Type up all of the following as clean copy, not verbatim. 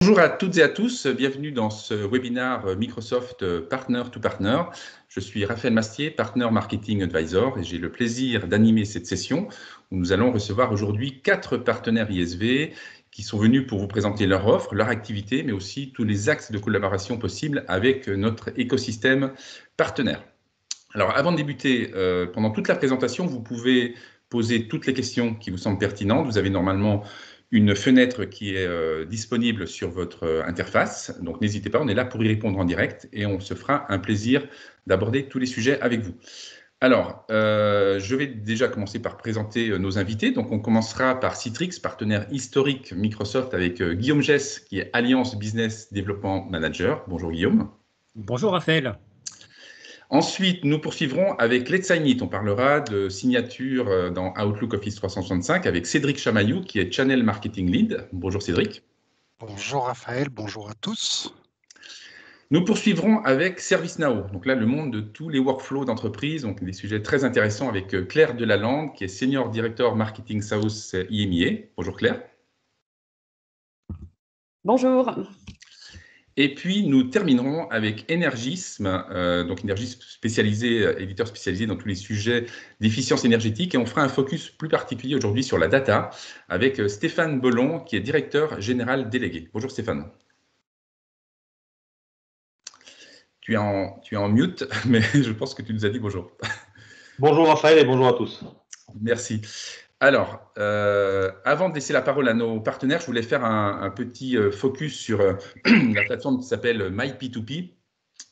Bonjour à toutes et à tous, bienvenue dans ce webinaire Microsoft Partner to Partner. Je suis Raphaël Mastier, Partner Marketing Advisor, et j'ai le plaisir d'animer cette session où nous allons recevoir aujourd'hui 4 partenaires ISV qui sont venus pour vous présenter leur offre, leur activité, mais aussi tous les axes de collaboration possibles avec notre écosystème partenaire. Alors, avant de débuter, pendant toute la présentation, vous pouvez poser toutes les questions qui vous semblent pertinentes. Vous avez normalement une fenêtre qui est disponible sur votre interface. Donc, n'hésitez pas, on est là pour y répondre en direct et on se fera un plaisir d'aborder tous les sujets avec vous. Alors, je vais déjà commencer par présenter nos invités. Donc, on commencera par Citrix, partenaire historique Microsoft, avec Guillaume Gess, qui est Alliance Business Development Manager. Bonjour Guillaume. Bonjour Raphaël. Ensuite, nous poursuivrons avec Let's Sign It. On parlera de signature dans Outlook Office 365 avec Cédric Chamaillou, qui est Channel Marketing Lead. Bonjour Cédric. Bonjour Raphaël, bonjour à tous. Nous poursuivrons avec ServiceNow. Donc là, le monde de tous les workflows d'entreprise, donc des sujets très intéressants avec Claire Delalande, qui est Senior Director Marketing South IMEA. Bonjour Claire. Bonjour. Et puis, nous terminerons avec Energisme, donc Energisme spécialisé, éditeur spécialisé dans tous les sujets d'efficience énergétique. Et on fera un focus plus particulier aujourd'hui sur la data avec Stéphane Bollon, qui est directeur général délégué. Bonjour Stéphane. Tu es en mute, mais je pense que tu nous as dit bonjour. Bonjour Raphaël et bonjour à tous. Merci. Alors, avant de laisser la parole à nos partenaires, je voulais faire un petit focus sur la plateforme qui s'appelle MyP2P.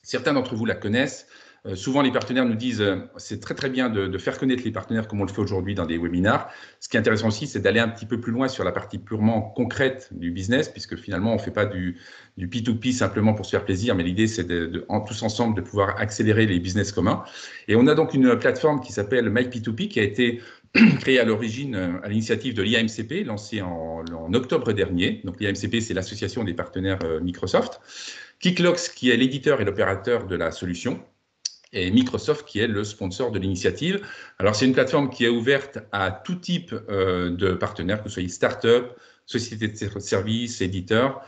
Certains d'entre vous la connaissent. Souvent, les partenaires nous disent c'est très très bien de faire connaître les partenaires comme on le fait aujourd'hui dans des webinars. Ce qui est intéressant aussi, c'est d'aller un petit peu plus loin sur la partie purement concrète du business, puisque finalement, on ne fait pas du P2P simplement pour se faire plaisir, mais l'idée, c'est tous ensemble de pouvoir accélérer les business communs. Et on a donc une plateforme qui s'appelle MyP2P, qui a été créée à l'origine à l'initiative de l'IAMCP, lancée en octobre dernier. Donc l'IAMCP, c'est l'association des partenaires Microsoft. Kiclox, qui est l'éditeur et l'opérateur de la solution, et Microsoft, qui est le sponsor de l'initiative. Alors, c'est une plateforme qui est ouverte à tout type de partenaires, que vous soyez start-up, société de services, éditeurs.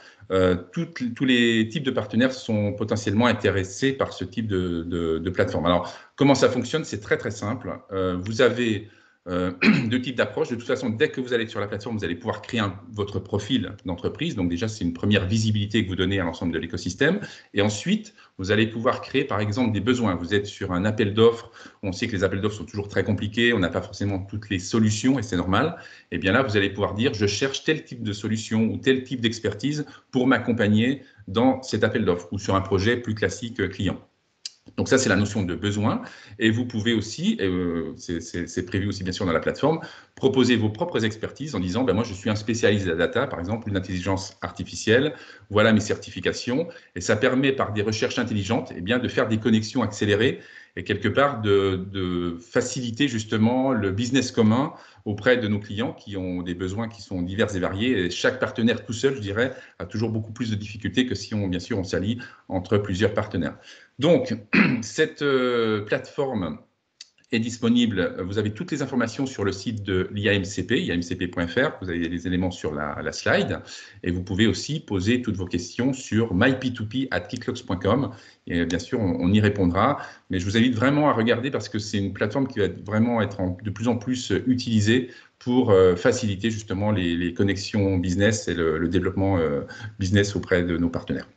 Tous les types de partenaires sont potentiellement intéressés par ce type de plateforme. Alors, comment ça fonctionne? C'est très, très simple. Vous avez deux types d'approches. De toute façon, dès que vous allez sur la plateforme, vous allez pouvoir créer votre profil d'entreprise. Donc déjà, c'est une première visibilité que vous donnez à l'ensemble de l'écosystème. Et ensuite, vous allez pouvoir créer, par exemple, des besoins. Vous êtes sur un appel d'offres. On sait que les appels d'offres sont toujours très compliqués. On n'a pas forcément toutes les solutions et c'est normal. Et bien là, vous allez pouvoir dire, je cherche tel type de solution ou tel type d'expertise pour m'accompagner dans cet appel d'offres ou sur un projet plus classique client. Donc ça, c'est la notion de besoin. Et vous pouvez aussi, c'est prévu aussi bien sûr dans la plateforme, proposer vos propres expertises en disant, ben moi je suis un spécialiste de la data, par exemple, une intelligence artificielle, voilà mes certifications. Et ça permet par des recherches intelligentes eh bien, de faire des connexions accélérées et quelque part de faciliter justement le business commun auprès de nos clients qui ont des besoins qui sont divers et variés. Et chaque partenaire tout seul, je dirais, a toujours beaucoup plus de difficultés que si bien sûr, on s'allie entre plusieurs partenaires. Donc, cette plateforme est disponible. Vous avez toutes les informations sur le site de l'IAMCP, iamcp.fr. Vous avez les éléments sur la slide. Et vous pouvez aussi poser toutes vos questions sur myp2p@kiclox.com. Et bien sûr, on y répondra. Mais je vous invite vraiment à regarder parce que c'est une plateforme qui va vraiment être de plus en plus utilisée pour faciliter justement les connexions business et le développement business auprès de nos partenaires.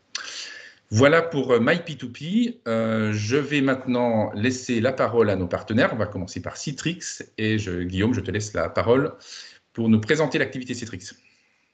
Voilà pour MyP2P. Je vais maintenant laisser la parole à nos partenaires. On va commencer par Citrix. Et Guillaume, je te laisse la parole pour nous présenter l'activité Citrix.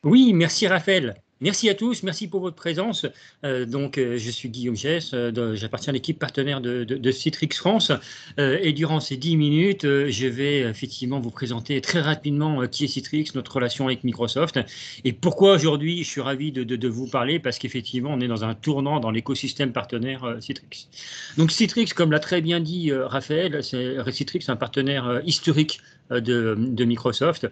Oui, merci Raphaël. Merci à tous, merci pour votre présence. Je suis Guillaume Gess, j'appartiens à l'équipe partenaire de Citrix France. Et durant ces 10 minutes, je vais effectivement vous présenter très rapidement qui est Citrix, notre relation avec Microsoft. Et pourquoi aujourd'hui je suis ravi de vous parler, parce qu'effectivement on est dans un tournant dans l'écosystème partenaire Citrix. Donc Citrix, comme l'a très bien dit Raphaël, Citrix est un partenaire historique de Microsoft.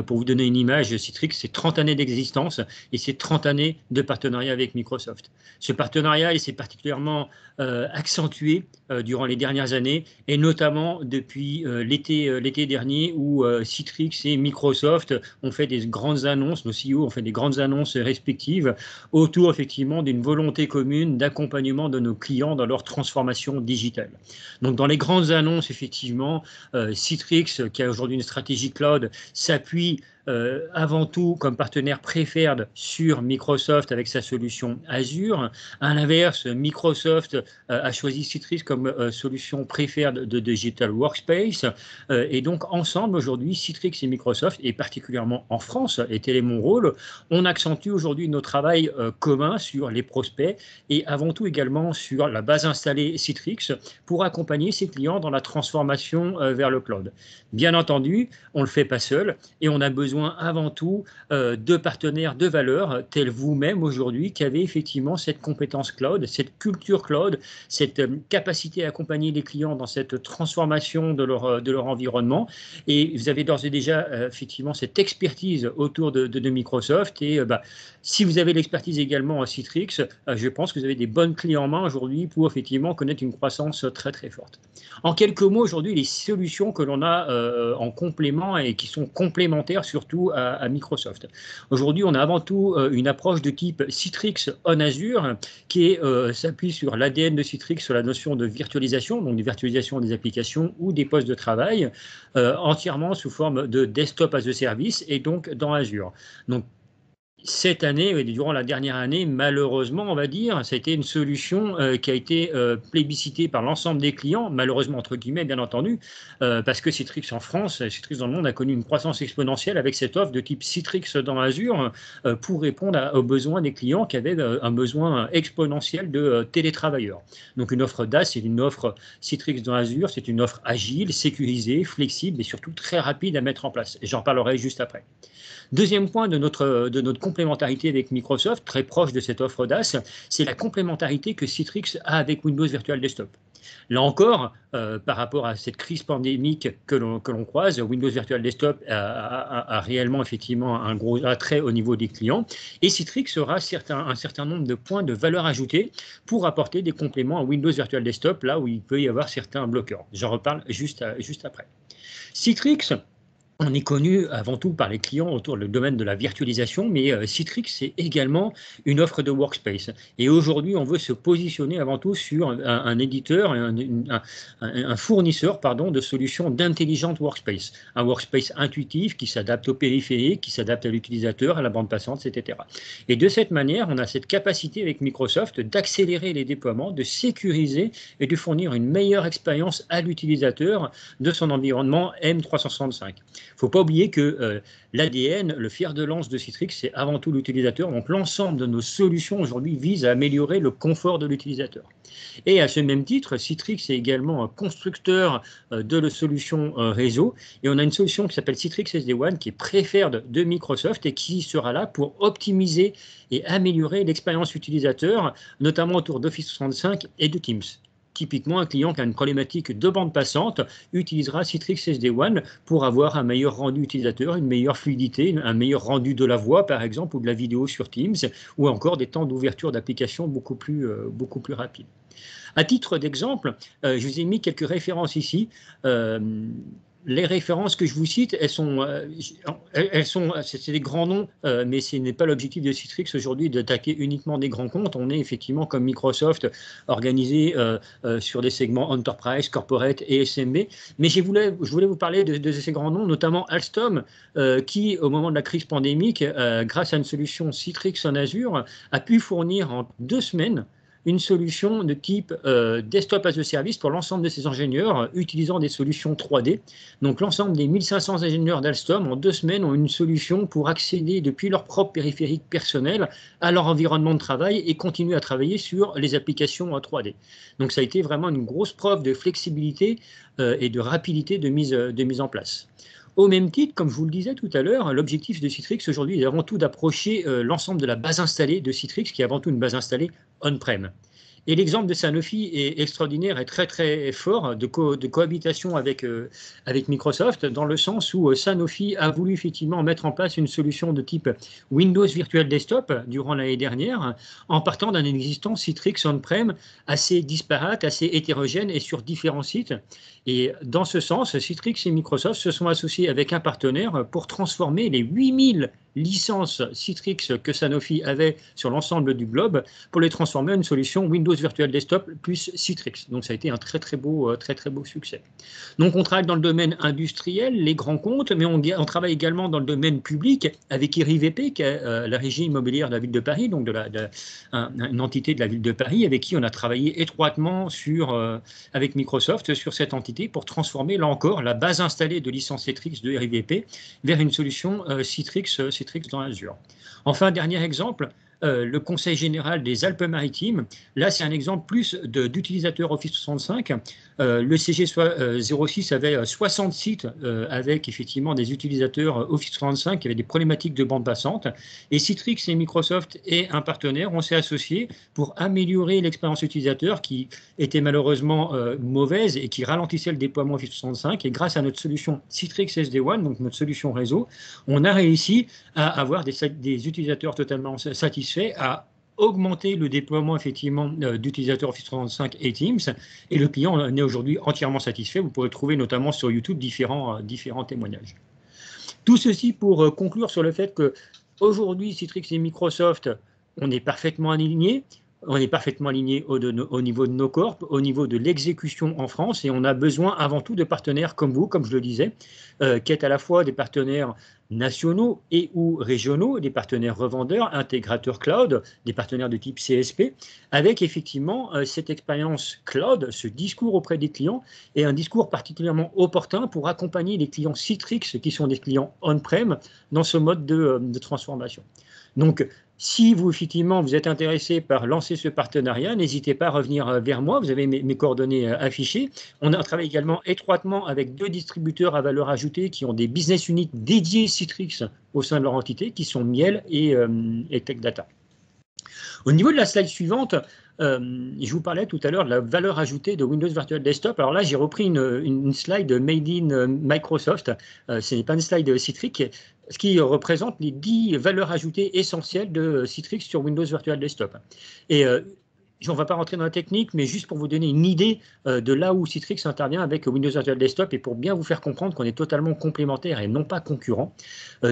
Pour vous donner une image, Citrix, c'est 30 années d'existence et c'est 30 années de partenariat avec Microsoft. Ce partenariat s'est particulièrement accentué durant les dernières années, et notamment depuis l'été dernier où Citrix et Microsoft ont fait des grandes annonces, nos CEO ont fait des grandes annonces respectives autour effectivement d'une volonté commune d'accompagnement de nos clients dans leur transformation digitale. Donc dans les grandes annonces, effectivement, Citrix, qui a aujourd'hui une stratégie cloud, s'appuie avant tout comme partenaire préféré sur Microsoft avec sa solution Azure. À l'inverse, Microsoft a choisi Citrix comme solution préférée de Digital Workspace. Et donc, ensemble, aujourd'hui, Citrix et Microsoft, et particulièrement en France, et tel est mon rôle, on accentue aujourd'hui nos travaux communs sur les prospects et avant tout également sur la base installée Citrix pour accompagner ses clients dans la transformation vers le cloud. Bien entendu, on ne le fait pas seul et on a besoin avant tout de partenaires de valeur tels vous-même aujourd'hui qui avez effectivement cette compétence cloud, cette culture cloud, cette capacité à accompagner les clients dans cette transformation de leur environnement. Et vous avez d'ores et déjà effectivement cette expertise autour de Microsoft. Et si vous avez l'expertise également à Citrix, je pense que vous avez des bonnes clés en main aujourd'hui pour effectivement connaître une croissance très très forte. En quelques mots, aujourd'hui, les solutions que l'on a en complément et qui sont complémentaires surtout à Microsoft. Aujourd'hui, on a avant tout une approche de type Citrix on Azure qui s'appuie sur l'ADN de Citrix, sur la notion de virtualisation, donc de virtualisation des applications ou des postes de travail, entièrement sous forme de desktop as a service et donc dans Azure. Donc, cette année, durant la dernière année, malheureusement, on va dire, ça a été une solution qui a été plébiscitée par l'ensemble des clients, malheureusement entre guillemets, bien entendu, parce que Citrix en France, Citrix dans le monde a connu une croissance exponentielle avec cette offre de type Citrix dans Azure pour répondre aux besoins des clients qui avaient un besoin exponentiel de télétravailleurs. Donc une offre DaaS, c'est une offre Citrix dans Azure, c'est une offre agile, sécurisée, flexible et surtout très rapide à mettre en place. Et j'en parlerai juste après. Deuxième point de notre complémentarité avec Microsoft, très proche de cette offre DaaS, c'est la complémentarité que Citrix a avec Windows Virtual Desktop. Là encore, par rapport à cette crise pandémique que l'on croise, Windows Virtual Desktop a réellement effectivement un gros attrait au niveau des clients et Citrix aura un certain nombre de points de valeur ajoutée pour apporter des compléments à Windows Virtual Desktop là où il peut y avoir certains bloqueurs. J'en reparle juste après. Citrix, on est connu avant tout par les clients autour du domaine de la virtualisation, mais Citrix, c'est également une offre de workspace. Et aujourd'hui, on veut se positionner avant tout sur un éditeur, un fournisseur de solutions d'intelligente workspace. Un workspace intuitif qui s'adapte aux périphériques, qui s'adapte à l'utilisateur, à la bande passante, etc. Et de cette manière, on a cette capacité avec Microsoft d'accélérer les déploiements, de sécuriser et de fournir une meilleure expérience à l'utilisateur de son environnement M365. Il ne faut pas oublier que l'ADN, le fer de lance de Citrix, c'est avant tout l'utilisateur. Donc l'ensemble de nos solutions aujourd'hui visent à améliorer le confort de l'utilisateur. Et à ce même titre, Citrix est également un constructeur de la solution réseau. Et on a une solution qui s'appelle Citrix SD-WAN qui est préférée de Microsoft et qui sera là pour optimiser et améliorer l'expérience utilisateur, notamment autour d'Office 365 et de Teams. Typiquement, un client qui a une problématique de bande passante utilisera Citrix SD-WAN pour avoir un meilleur rendu utilisateur, une meilleure fluidité, un meilleur rendu de la voix, par exemple, ou de la vidéo sur Teams, ou encore des temps d'ouverture d'application beaucoup plus rapides. À titre d'exemple, je vous ai mis quelques références ici. Les références que je vous cite, c'est des grands noms, mais ce n'est pas l'objectif de Citrix aujourd'hui d'attaquer uniquement des grands comptes. On est effectivement, comme Microsoft, organisé sur des segments Enterprise, Corporate et SMB. Mais je voulais vous parler de ces grands noms, notamment Alstom, qui, au moment de la crise pandémique, grâce à une solution Citrix en Azure, a pu fournir en 2 semaines une solution de type desktop as a service pour l'ensemble de ses ingénieurs utilisant des solutions 3D. Donc l'ensemble des 1500 ingénieurs d'Alstom en 2 semaines ont une solution pour accéder depuis leur propre périphérique personnel à leur environnement de travail et continuer à travailler sur les applications en 3D. Donc ça a été vraiment une grosse preuve de flexibilité et de rapidité de mise en place. Au même titre, comme je vous le disais tout à l'heure, l'objectif de Citrix aujourd'hui est avant tout d'approcher l'ensemble de la base installée de Citrix, qui est avant tout une base installée on-prem. Et l'exemple de Sanofi est extraordinaire et très très fort de cohabitation avec Microsoft, dans le sens où Sanofi a voulu effectivement mettre en place une solution de type Windows Virtual Desktop durant l'année dernière, en partant d'un existant Citrix on-prem assez disparate, assez hétérogène et sur différents sites. Et dans ce sens, Citrix et Microsoft se sont associés avec un partenaire pour transformer les 8000 licences Citrix que Sanofi avait sur l'ensemble du globe pour les transformer en une solution Windows Virtual Desktop plus Citrix. Donc ça a été un très très beau succès. Donc on travaille dans le domaine industriel, les grands comptes, mais on travaille également dans le domaine public avec IRIVP, qui est la régie immobilière de la ville de Paris, donc une entité de la ville de Paris, avec qui on a travaillé étroitement avec Microsoft sur cette entité pour transformer, là encore, la base installée de licence Citrix de IRIVP vers une solution Citrix dans Azure. Enfin, dernier exemple, le Conseil général des Alpes-Maritimes. Là, c'est un exemple plus d'utilisateurs Office 365. Le CG 06 avait 60 sites avec effectivement des utilisateurs Office 365 qui avaient des problématiques de bande passante. Et Citrix et Microsoft et un partenaire, on s'est associés pour améliorer l'expérience utilisateur qui était malheureusement mauvaise et qui ralentissait le déploiement Office 365. Et grâce à notre solution Citrix SD-WAN, donc notre solution réseau, on a réussi à avoir des utilisateurs totalement satisfaits, à augmenter le déploiement effectivement d'utilisateurs Office 365 et Teams, et le client en est aujourd'hui entièrement satisfait. Vous pourrez trouver notamment sur YouTube différents témoignages. Tout ceci pour conclure sur le fait que aujourd'hui Citrix et Microsoft, on est parfaitement alignés. On est parfaitement aligné au niveau de nos corps, au niveau de l'exécution en France, et on a besoin avant tout de partenaires comme vous, comme je le disais, qui êtes à la fois des partenaires nationaux et ou régionaux, des partenaires revendeurs, intégrateurs cloud, des partenaires de type CSP, avec effectivement cette expérience cloud, ce discours auprès des clients, et un discours particulièrement opportun pour accompagner les clients Citrix, qui sont des clients on-prem, dans ce mode de transformation. Donc, si vous, effectivement, vous êtes intéressé par lancer ce partenariat, n'hésitez pas à revenir vers moi. Vous avez mes coordonnées affichées. On a travaillé également étroitement avec 2 distributeurs à valeur ajoutée qui ont des business units dédiés Citrix au sein de leur entité, qui sont Miel et Tech Data. Au niveau de la slide suivante, je vous parlais tout à l'heure de la valeur ajoutée de Windows Virtual Desktop. Alors là, j'ai repris une slide made in Microsoft. Ce n'est pas une slide Citrix, ce qui représente les 10 valeurs ajoutées essentielles de Citrix sur Windows Virtual Desktop. Et on ne va pas rentrer dans la technique, mais juste pour vous donner une idée de là où Citrix intervient avec Windows Virtual Desktop et pour bien vous faire comprendre qu'on est totalement complémentaires et non pas concurrents.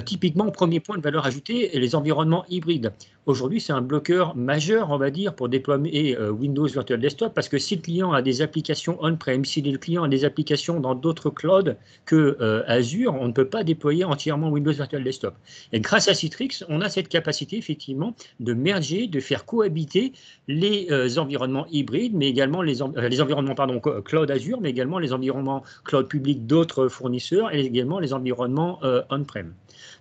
Typiquement, premier point de valeur ajoutée, les environnements hybrides. Aujourd'hui, c'est un bloqueur majeur, on va dire, pour déployer Windows Virtual Desktop, parce que si le client a des applications on-prem, si le client a des applications dans d'autres clouds que Azure, on ne peut pas déployer entièrement Windows Virtual Desktop. Et grâce à Citrix, on a cette capacité, effectivement, de merger, de faire cohabiter les environnements hybrides, mais également les environnements cloud Azure, mais également les environnements cloud public d'autres fournisseurs et également les environnements on-prem.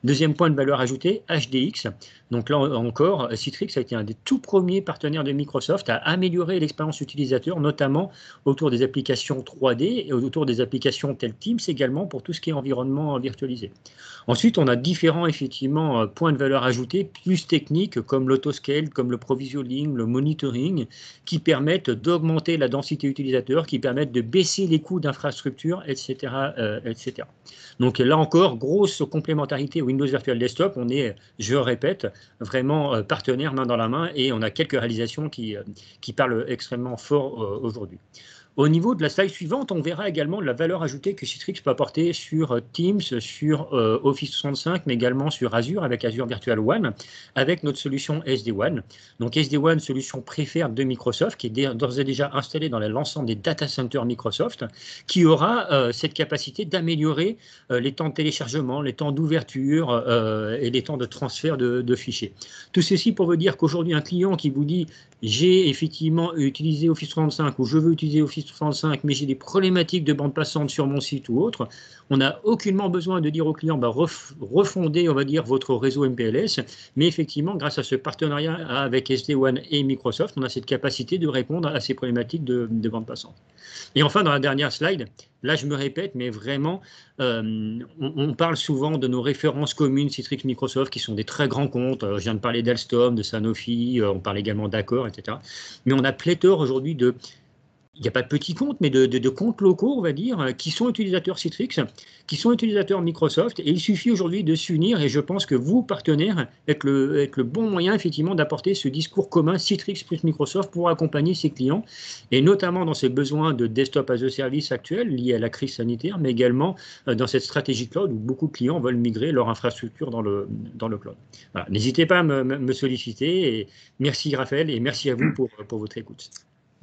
Deuxième point de valeur ajoutée, HDX. Donc là encore, Citrix a été un des tout premiers partenaires de Microsoft à améliorer l'expérience utilisateur, notamment autour des applications 3D et autour des applications telles Teams également pour tout ce qui est environnement virtualisé. Ensuite, on a différents effectivement points de valeur ajoutée plus techniques comme l'autoscale, comme le provisioning, le monitoring, qui permettent d'augmenter la densité utilisateur, qui permettent de baisser les coûts d'infrastructure, etc., etc. Donc là encore, grosse complémentarité Windows Virtual Desktop. On est, je répète, vraiment partenaires main dans la main et on a quelques réalisations qui parlent extrêmement fort aujourd'hui. Au niveau de la slide suivante, on verra également la valeur ajoutée que Citrix peut apporter sur Teams, sur Office 365, mais également sur Azure avec Azure Virtual WAN, avec notre solution SD-WAN. Donc SD-WAN, solution préférée de Microsoft, qui est d'ores et déjà installée dans l'ensemble des data centers Microsoft, qui aura cette capacité d'améliorer les temps de téléchargement, les temps d'ouverture et les temps de transfert de fichiers. Tout ceci pour vous dire qu'aujourd'hui, un client qui vous dit « j'ai effectivement utilisé Office 365 ou je veux utiliser Office 365, mais j'ai des problématiques de bande passante sur mon site ou autre », on n'a aucunement besoin de dire au client refondez, on va dire, votre réseau MPLS, mais effectivement, grâce à ce partenariat avec SD-WAN et Microsoft, on a cette capacité de répondre à ces problématiques de bande passante. Et enfin, dans la dernière slide, Là, je me répète, mais vraiment, on parle souvent de nos références communes Citrix Microsoft, qui sont des très grands comptes. Je viens de parler d'Alstom, de Sanofi, on parle également d'Accor, etc. Mais on a pléthore aujourd'hui de, il n'y a pas de petits comptes, mais de comptes locaux, on va dire, qui sont utilisateurs Citrix, qui sont utilisateurs Microsoft. Et il suffit aujourd'hui de s'unir. Et je pense que vous, partenaires, êtes le bon moyen, effectivement, d'apporter ce discours commun Citrix plus Microsoft pour accompagner ses clients, et notamment dans ces besoins de desktop as a service actuels liés à la crise sanitaire, mais également dans cette stratégie cloud où beaucoup de clients veulent migrer leur infrastructure dans le cloud. Voilà. N'hésitez pas à me solliciter. Et merci, Raphaël, et merci à vous pour votre écoute.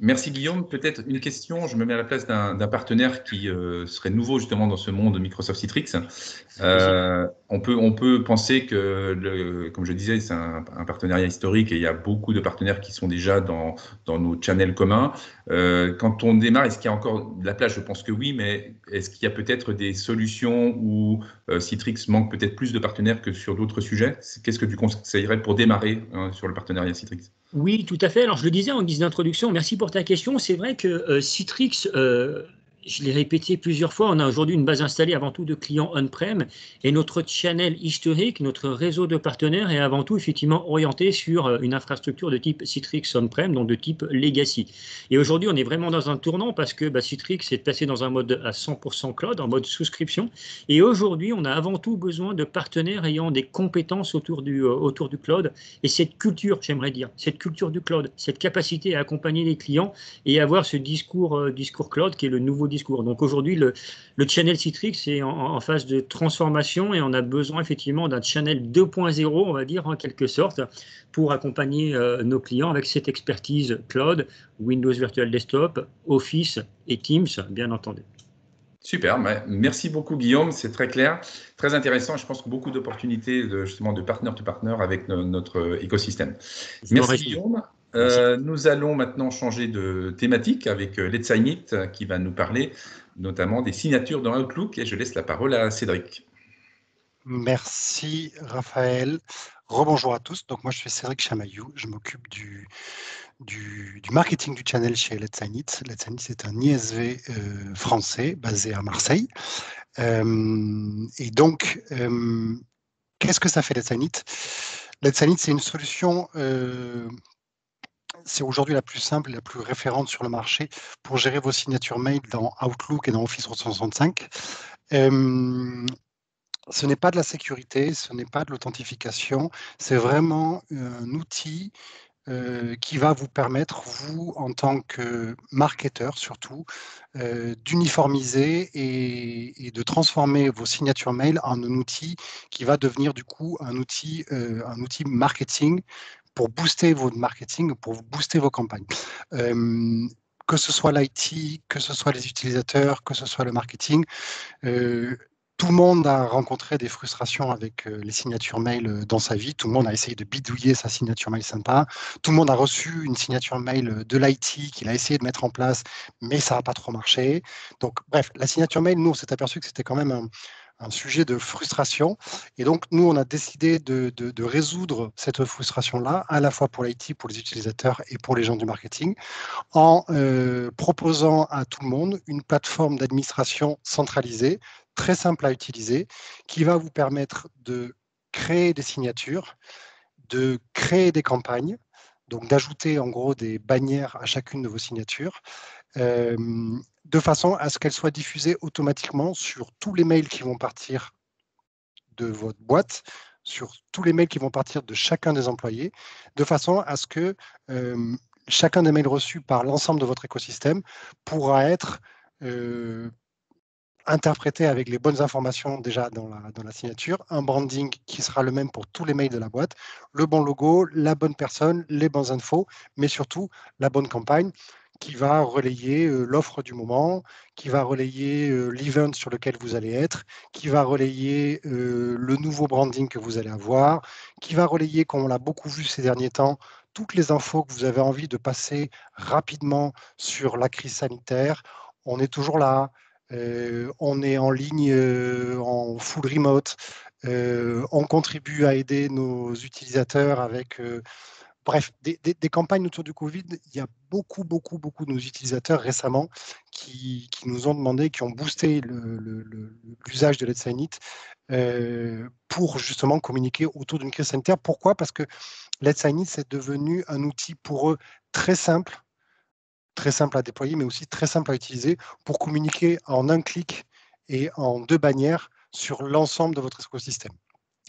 Merci Guillaume. Peut-être une question, je me mets à la place d'un partenaire qui serait nouveau justement dans ce monde Microsoft Citrix. On peut penser que, comme je disais, c'est un partenariat historique et il y a beaucoup de partenaires qui sont déjà dans nos channels communs. Quand on démarre, est-ce qu'il y a encore de la place? Je pense que oui, mais est-ce qu'il y a peut-être des solutions où Citrix manque peut-être plus de partenaires que sur d'autres sujets? Qu'est-ce que tu conseillerais pour démarrer sur le partenariat Citrix? Oui, tout à fait. Alors, je le disais en guise d'introduction, merci pour ta question. C'est vrai que Citrix, je l'ai répété plusieurs fois, on a aujourd'hui une base installée avant tout de clients on-prem et notre channel historique, notre réseau de partenaires est avant tout effectivement orienté sur une infrastructure de type Citrix on-prem, donc de type legacy. Et aujourd'hui, on est vraiment dans un tournant parce que Citrix est passé dans un mode à 100% cloud, en mode souscription. Et aujourd'hui, on a avant tout besoin de partenaires ayant des compétences autour du cloud et cette culture, j'aimerais dire, cette culture du cloud, cette capacité à accompagner les clients et avoir ce discours cloud qui est le nouveau discours. Donc aujourd'hui, le channel Citrix est en phase de transformation et on a besoin effectivement d'un channel 2.0, on va dire en quelque sorte, pour accompagner nos clients avec cette expertise cloud, Windows Virtual Desktop, Office et Teams, bien entendu. Super, merci beaucoup Guillaume, c'est très clair, très intéressant. Je pense que beaucoup d'opportunités justement de partner to partner avec notre écosystème. Merci Guillaume. Nous allons maintenant changer de thématique avec Let's Sign It qui va nous parler notamment des signatures dans Outlook et je laisse la parole à Cédric. Merci Raphaël. Rebonjour à tous. Donc moi je suis Cédric Chamaillou, je m'occupe du marketing du channel chez Let's Sign It. Let's Sign It, c'est un ISV français basé à Marseille. Et donc, qu'est-ce que ça fait Let's Sign It? Let's Sign It, c'est une solution, c'est aujourd'hui la plus simple et la plus référente sur le marché pour gérer vos signatures mail dans Outlook et dans Office 365. Ce n'est pas de la sécurité, ce n'est pas de l'authentification, c'est vraiment un outil qui va vous permettre, vous, en tant que marketeur surtout, d'uniformiser et de transformer vos signatures mail en un outil qui va devenir du coup un outil marketing pour booster votre marketing, pour booster vos campagnes. Que ce soit l'IT, que ce soit les utilisateurs, que ce soit le marketing, tout le monde a rencontré des frustrations avec les signatures mail dans sa vie. Tout le monde a essayé de bidouiller sa signature mail sympa. Tout le monde a reçu une signature mail de l'IT qu'il a essayé de mettre en place, mais ça n'a pas trop marché. Donc, bref, la signature mail, nous, on s'est aperçu que c'était quand même un sujet de frustration. Et donc, nous, on a décidé de résoudre cette frustration-là, à la fois pour l'IT, pour les utilisateurs et pour les gens du marketing, en proposant à tout le monde une plateforme d'administration centralisée, très simple à utiliser, qui va vous permettre de créer des signatures, de créer des campagnes, donc d'ajouter en gros des bannières à chacune de vos signatures, de façon à ce qu'elles soient diffusées automatiquement sur tous les mails qui vont partir de votre boîte, sur tous les mails qui vont partir de chacun des employés, de façon à ce que chacun des mails reçus par l'ensemble de votre écosystème pourra être interprété avec les bonnes informations déjà dans la signature, un branding qui sera le même pour tous les mails de la boîte, le bon logo, la bonne personne, les bonnes infos, mais surtout la bonne campagne qui va relayer l'offre du moment, qui va relayer l'event sur lequel vous allez être, qui va relayer le nouveau branding que vous allez avoir, qui va relayer, comme on l'a beaucoup vu ces derniers temps, toutes les infos que vous avez envie de passer rapidement sur la crise sanitaire. On est toujours là. On est en ligne en full remote. On contribue à aider nos utilisateurs avec bref, des campagnes autour du Covid, il y a beaucoup de nos utilisateurs récemment qui nous ont demandé, qui ont boosté l'usage de Let's Sign It pour justement communiquer autour d'une crise sanitaire. Pourquoi? Parce que Let's Sign It, c'est devenu un outil pour eux très simple à déployer, mais aussi très simple à utiliser pour communiquer en un clic et en 2 bannières sur l'ensemble de votre écosystème.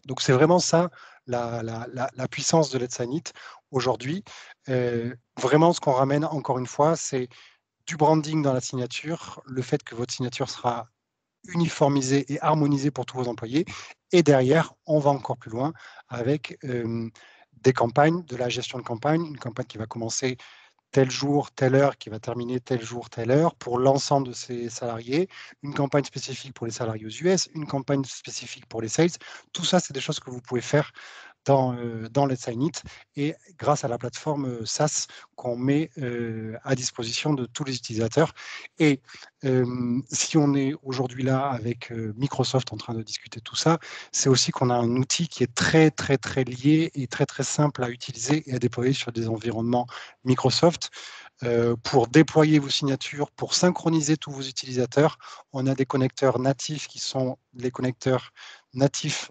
Donc, c'est vraiment ça, la puissance de Let's Sign It aujourd'hui. Vraiment, ce qu'on ramène, encore une fois, c'est du branding dans la signature, le fait que votre signature sera uniformisée et harmonisée pour tous vos employés. Et derrière, on va encore plus loin avec des campagnes, de la gestion de campagne, une campagne qui va commencer tel jour, telle heure, qui va terminer tel jour, telle heure pour l'ensemble de ses salariés, une campagne spécifique pour les salariés aux US, une campagne spécifique pour les sales. Tout ça, c'est des choses que vous pouvez faire dans Let's Sign It et grâce à la plateforme SaaS qu'on met à disposition de tous les utilisateurs. Et si on est aujourd'hui là avec Microsoft en train de discuter tout ça, c'est aussi qu'on a un outil qui est très lié et très simple à utiliser et à déployer sur des environnements Microsoft. Pour déployer vos signatures, pour synchroniser tous vos utilisateurs, on a des connecteurs natifs qui sont les connecteurs natifs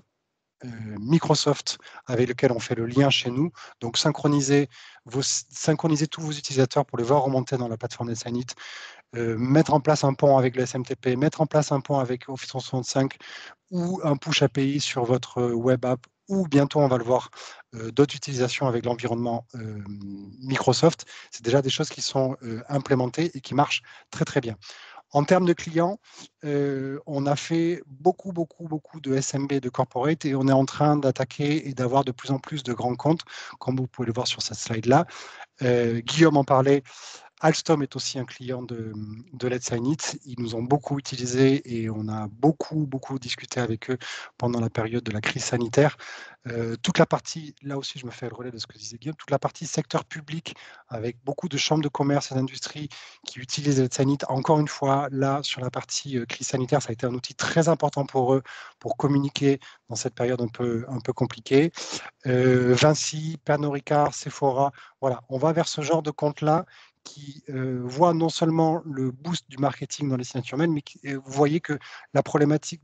Microsoft avec lequel on fait le lien chez nous. Donc, synchroniser tous vos utilisateurs pour les voir remonter dans la plateforme Let's Sign It, mettre en place un pont avec le SMTP, mettre en place un pont avec Office 365 ou un push API sur votre web app, ou bientôt, on va le voir, d'autres utilisations avec l'environnement Microsoft. C'est déjà des choses qui sont implémentées et qui marchent très bien. En termes de clients, on a fait beaucoup de SMB, de corporate, et on est en train d'attaquer et d'avoir de plus en plus de grands comptes, comme vous pouvez le voir sur cette slide-là. Guillaume en parlait. Alstom est aussi un client de Let's Sign It. Ils nous ont beaucoup utilisés et on a beaucoup discuté avec eux pendant la période de la crise sanitaire. Toute la partie, là aussi je me fais le relais de ce que disait Guillaume, toute la partie secteur public avec beaucoup de chambres de commerce et d'industrie qui utilisent Let's Sign It. Encore une fois, là sur la partie crise sanitaire, ça a été un outil très important pour eux pour communiquer dans cette période un peu compliquée. Vinci, Pernod Ricard, Sephora, voilà, on va vers ce genre de compte-là qui voit non seulement le boost du marketing dans les signatures mail, mais vous voyez que la problématique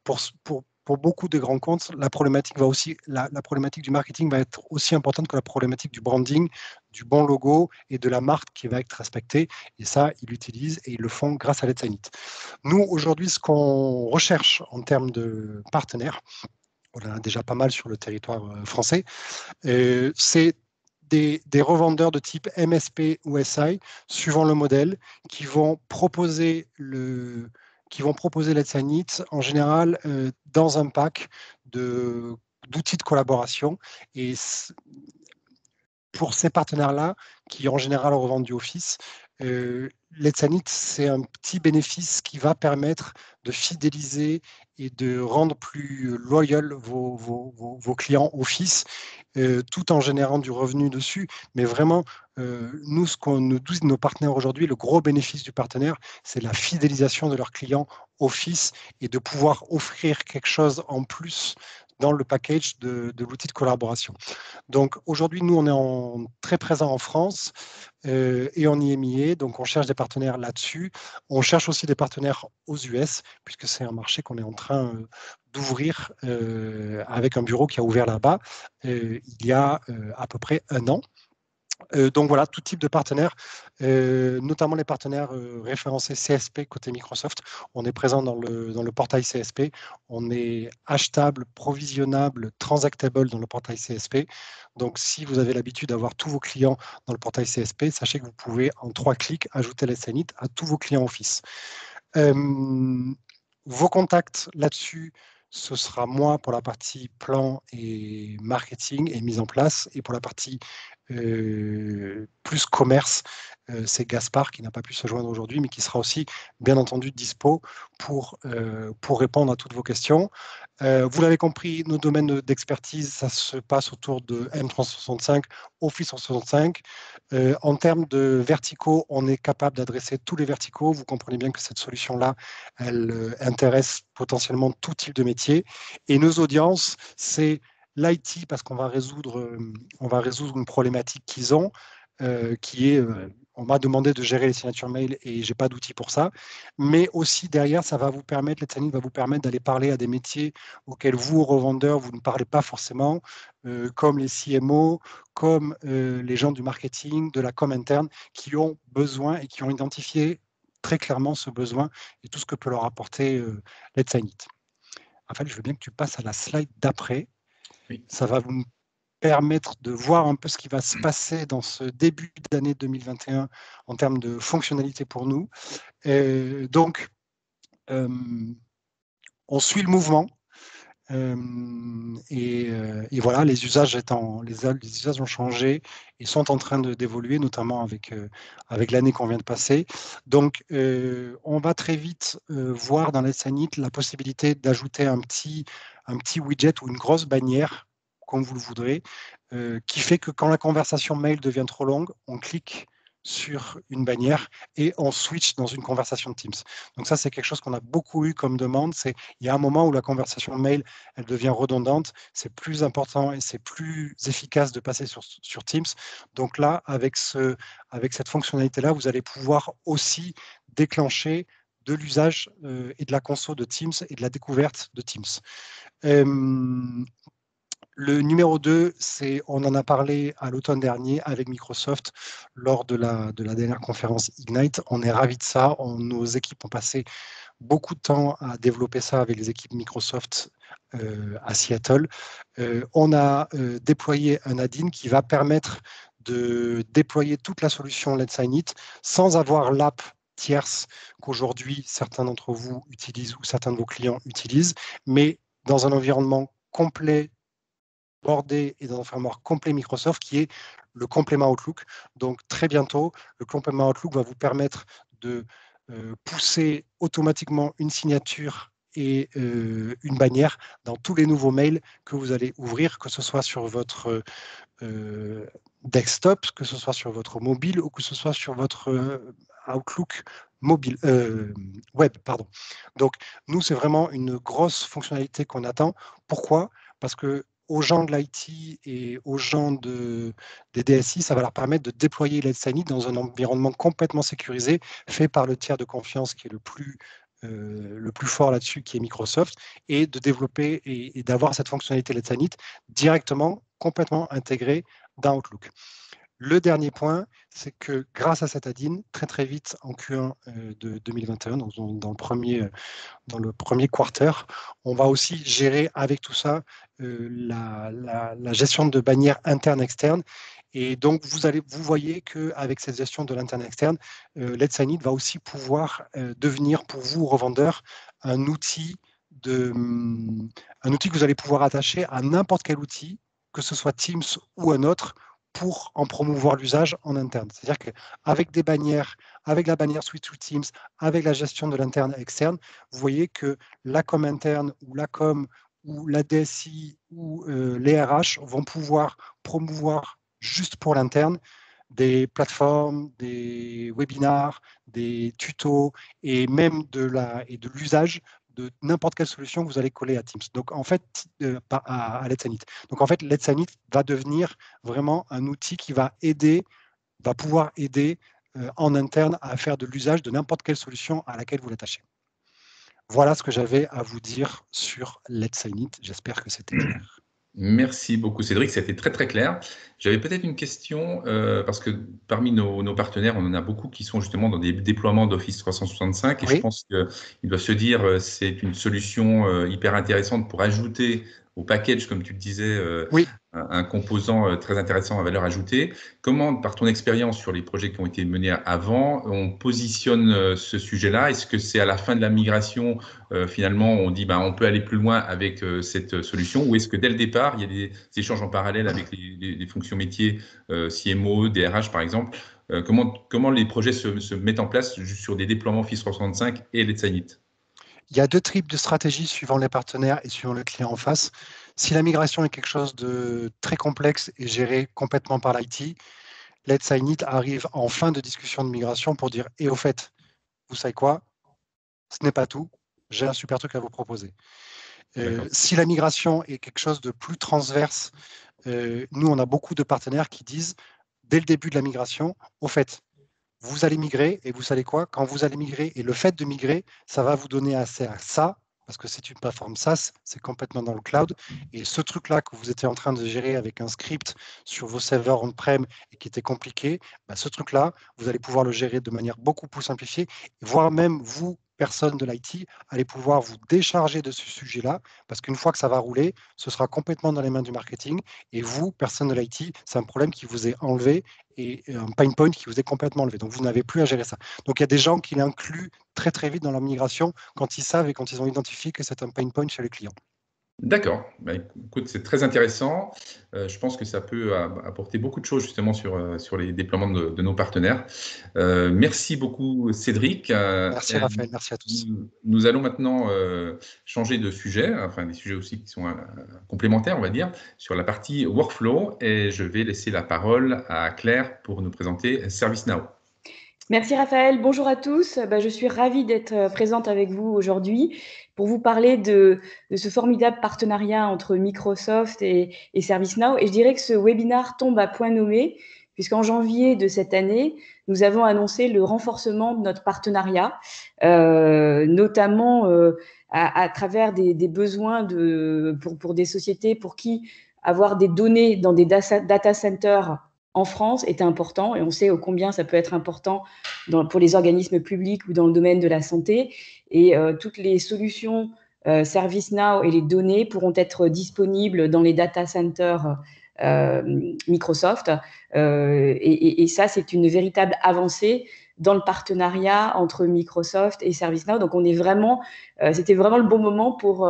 pour beaucoup de grands comptes, la problématique du marketing va être aussi importante que la problématique du branding, du bon logo et de la marque qui va être respectée. Et ça, ils l'utilisent et ils le font grâce à Let's Sign It. Nous, aujourd'hui, ce qu'on recherche en termes de partenaires, on en a déjà pas mal sur le territoire français, c'est des revendeurs de type MSP ou SI, suivant le modèle, qui vont proposer Let's Sign It en général dans un pack d'outils de collaboration. Et pour ces partenaires-là, qui en général revendent du Office, Let's Sign It, c'est un petit bénéfice qui va permettre de fidéliser et de rendre plus loyal vos clients Office, tout en générant du revenu dessus. Mais vraiment, nous, ce qu'on nous dit nos partenaires aujourd'hui, le gros bénéfice du partenaire, c'est la fidélisation de leurs clients Office et de pouvoir offrir quelque chose en plus dans le package de l'outil de collaboration. Donc aujourd'hui, nous, on est très présent en France et en IMIA, donc on cherche des partenaires là-dessus. On cherche aussi des partenaires aux US, puisque c'est un marché qu'on est en train d'ouvrir avec un bureau qui a ouvert là-bas il y a à peu près 1 an. Donc voilà, tout type de partenaires, notamment les partenaires référencés CSP côté Microsoft. On est présent dans le portail CSP. On est achetable, provisionnable, transactable dans le portail CSP. Donc si vous avez l'habitude d'avoir tous vos clients dans le portail CSP, sachez que vous pouvez en 3 clics ajouter Let's Sign It à tous vos clients Office. Vos contacts là-dessus, ce sera moi pour la partie plan et marketing et mise en place, et pour la partie plus commerce, c'est Gaspard qui n'a pas pu se joindre aujourd'hui, mais qui sera aussi bien entendu dispo pour répondre à toutes vos questions. Vous l'avez compris, nos domaines d'expertise, ça se passe autour de M365, Office 365. En termes de verticaux, on est capable d'adresser tous les verticaux. Vous comprenez bien que cette solution-là, elle intéresse potentiellement tout type de métier. Et nos audiences, c'est l'IT parce qu'on va résoudre une problématique qu'ils ont, qui est on m'a demandé de gérer les signatures mail et j'ai pas d'outils pour ça. Mais aussi derrière, ça va vous permettre, Let's Init va vous permettre d'aller parler à des métiers auxquels vous, revendeurs, vous ne parlez pas forcément, comme les CMO, comme les gens du marketing, de la com interne, qui ont besoin et qui ont identifié très clairement ce besoin et tout ce que peut leur apporter Let's Init. Raphaël, je veux bien que tu passes à la slide d'après. Oui. Ça va vous permettre de voir un peu ce qui va se passer dans ce début d'année 2021 en termes de fonctionnalités pour nous. Donc, on suit le mouvement. Et voilà, les usages ont changé et sont en train d'évoluer, notamment avec l'année qu'on vient de passer. Donc, on va très vite voir dans Let's Init la possibilité d'ajouter un petit widget ou une grosse bannière, comme vous le voudrez, qui fait que quand la conversation mail devient trop longue, on clique sur une bannière et on switch dans une conversation de Teams. Donc ça, c'est quelque chose qu'on a beaucoup eu comme demande. Il y a un moment où la conversation mail, elle devient redondante. C'est plus important et c'est plus efficace de passer sur Teams. Donc là, avec cette fonctionnalité-là, vous allez pouvoir aussi déclencher de l'usage et de la conso de Teams et de la découverte de Teams. Le numéro 2, on en a parlé à l'automne dernier avec Microsoft lors de la dernière conférence Ignite. On est ravis de ça. Nos équipes ont passé beaucoup de temps à développer ça avec les équipes Microsoft à Seattle. On a déployé un add-in qui va permettre de déployer toute la solution Let's Init sans avoir l'app tierce qu'aujourd'hui certains d'entre vous utilisent ou certains de vos clients utilisent, mais dans un environnement complet bordé et dans un framework complet Microsoft qui est le complément Outlook. Donc très bientôt, le complément Outlook va vous permettre de pousser automatiquement une signature et une bannière dans tous les nouveaux mails que vous allez ouvrir, que ce soit sur votre desktop, que ce soit sur votre mobile ou que ce soit sur votre Outlook mobile, web. Pardon. Donc, nous, c'est vraiment une grosse fonctionnalité qu'on attend. Pourquoi ? Parce que aux gens de l'IT et aux gens des DSI, ça va leur permettre de déployer Let's Init dans un environnement complètement sécurisé, fait par le tiers de confiance qui est le plus fort là-dessus, qui est Microsoft, et de développer et d'avoir cette fonctionnalité Let's Init directement, complètement intégrée dans Outlook. Le dernier point, c'est que grâce à cet add-in, très très vite en Q1 de 2021, dans le premier quarter, on va aussi gérer avec tout ça la gestion de bannières internes-externes. Et donc, vous voyez qu'avec cette gestion de l'interne-externe, Let's Init va aussi pouvoir devenir pour vous, revendeurs, un outil que vous allez pouvoir attacher à n'importe quel outil, que ce soit Teams ou un autre, pour en promouvoir l'usage en interne. C'est-à-dire qu'avec des bannières, avec la bannière Switch to Teams, avec la gestion de l'interne externe, vous voyez que la com interne ou la com ou la DSI ou les RH vont pouvoir promouvoir juste pour l'interne des plateformes, des webinars, des tutos et même de l'usage de n'importe quelle solution que vous allez coller à Teams. Donc, en fait, à Let's Init. Donc, en fait, Let's Init va devenir vraiment un outil qui va pouvoir aider en interne à faire de l'usage de n'importe quelle solution à laquelle vous l'attachez. Voilà ce que j'avais à vous dire sur Let's Init. J'espère que c'était clair. Merci beaucoup Cédric, c'était très très clair. J'avais peut-être une question, parce que parmi nos partenaires, on en a beaucoup qui sont justement dans des déploiements d'Office 365 et Oui. je pense qu'ils doivent se dire c'est une solution hyper intéressante pour ajouter au package, comme tu le disais, Oui. un composant très intéressant à valeur ajoutée. Comment, par ton expérience sur les projets qui ont été menés avant, on positionne ce sujet-là? Est-ce que c'est à la fin de la migration, finalement, on dit on peut aller plus loin avec cette solution, ou est-ce que dès le départ, il y a des échanges en parallèle avec les fonctions métiers, CMO, DRH par exemple? Comment les projets se mettent en place sur des déploiements Office 365 et Let's Init? Il y a deux types de stratégies suivant les partenaires et suivant le client en face. Si la migration est quelque chose de très complexe et géré complètement par l'IT, Let's Init arrive en fin de discussion de migration pour dire « Et au fait, vous savez quoi? Ce n'est pas tout. J'ai un super truc à vous proposer. » Si la migration est quelque chose de plus transverse, nous, on a beaucoup de partenaires qui disent, dès le début de la migration, au fait, vous allez migrer et vous savez quoi? Quand vous allez migrer et le fait de migrer, ça va vous donner accès à ça, parce que c'est une plateforme SaaS, c'est complètement dans le cloud. Et ce truc-là que vous étiez en train de gérer avec un script sur vos serveurs on-prem et qui était compliqué, ce truc-là, vous allez pouvoir le gérer de manière beaucoup plus simplifiée, voire même vous, personne de l'IT, allez pouvoir vous décharger de ce sujet-là, parce qu'une fois que ça va rouler, ce sera complètement dans les mains du marketing. Et vous, personne de l'IT, c'est un problème qui vous est enlevé et un pain point qui vous est complètement enlevé. Donc, vous n'avez plus à gérer ça. Donc, il y a des gens qui l'incluent très, très vite dans leur migration quand ils savent et quand ils ont identifié que c'est un pain point chez les clients. D'accord. Écoute, c'est très intéressant. Je pense que ça peut apporter beaucoup de choses justement sur les déploiements de nos partenaires. Merci beaucoup, Cédric. Merci, Raphaël. Merci à tous. Nous allons maintenant changer de sujet, enfin des sujets aussi qui sont complémentaires, on va dire, sur la partie workflow. Et je vais laisser la parole à Claire pour nous présenter ServiceNow. Merci Raphaël, bonjour à tous. Je suis ravie d'être présente avec vous aujourd'hui pour vous parler de ce formidable partenariat entre Microsoft et ServiceNow. Et je dirais que ce webinaire tombe à point nommé, puisqu'en janvier de cette année, nous avons annoncé le renforcement de notre partenariat, notamment à travers des besoins pour des sociétés pour qui avoir des données dans des data centers en France est important, et on sait combien ça peut être important pour les organismes publics ou dans le domaine de la santé. Et toutes les solutions ServiceNow et les données pourront être disponibles dans les data centers Microsoft. Et ça, c'est une véritable avancée dans le partenariat entre Microsoft et ServiceNow. Donc, c'était vraiment le bon moment pour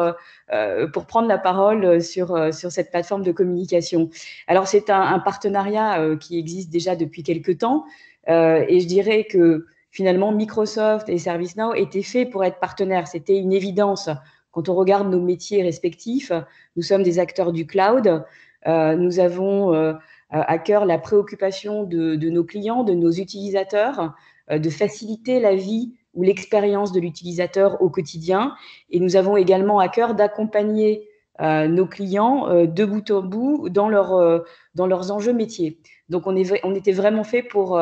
prendre la parole sur cette plateforme de communication. Alors, c'est un partenariat qui existe déjà depuis quelques temps, et je dirais que finalement, Microsoft et ServiceNow étaient faits pour être partenaires. C'était une évidence. Quand on regarde nos métiers respectifs, nous sommes des acteurs du cloud. Nous avons à cœur la préoccupation de nos clients, de nos utilisateurs, de faciliter la vie ou l'expérience de l'utilisateur au quotidien. Et nous avons également à cœur d'accompagner nos clients de bout en bout dans leurs enjeux métiers. Donc, on était vraiment fait pour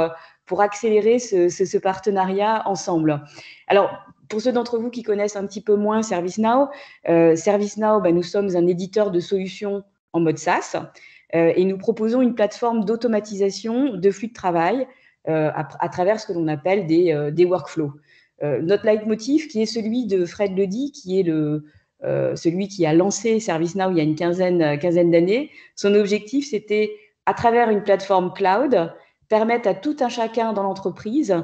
accélérer ce partenariat ensemble. Alors, pour ceux d'entre vous qui connaissent un petit peu moins ServiceNow, nous sommes un éditeur de solutions en mode SaaS et nous proposons une plateforme d'automatisation de flux de travail à travers ce que l'on appelle des workflows. Notre leitmotiv, qui est celui de Fred Ledy, qui est celui qui a lancé ServiceNow il y a une quinzaine d'années, son objectif, c'était, à travers une plateforme cloud, permettre à tout un chacun dans l'entreprise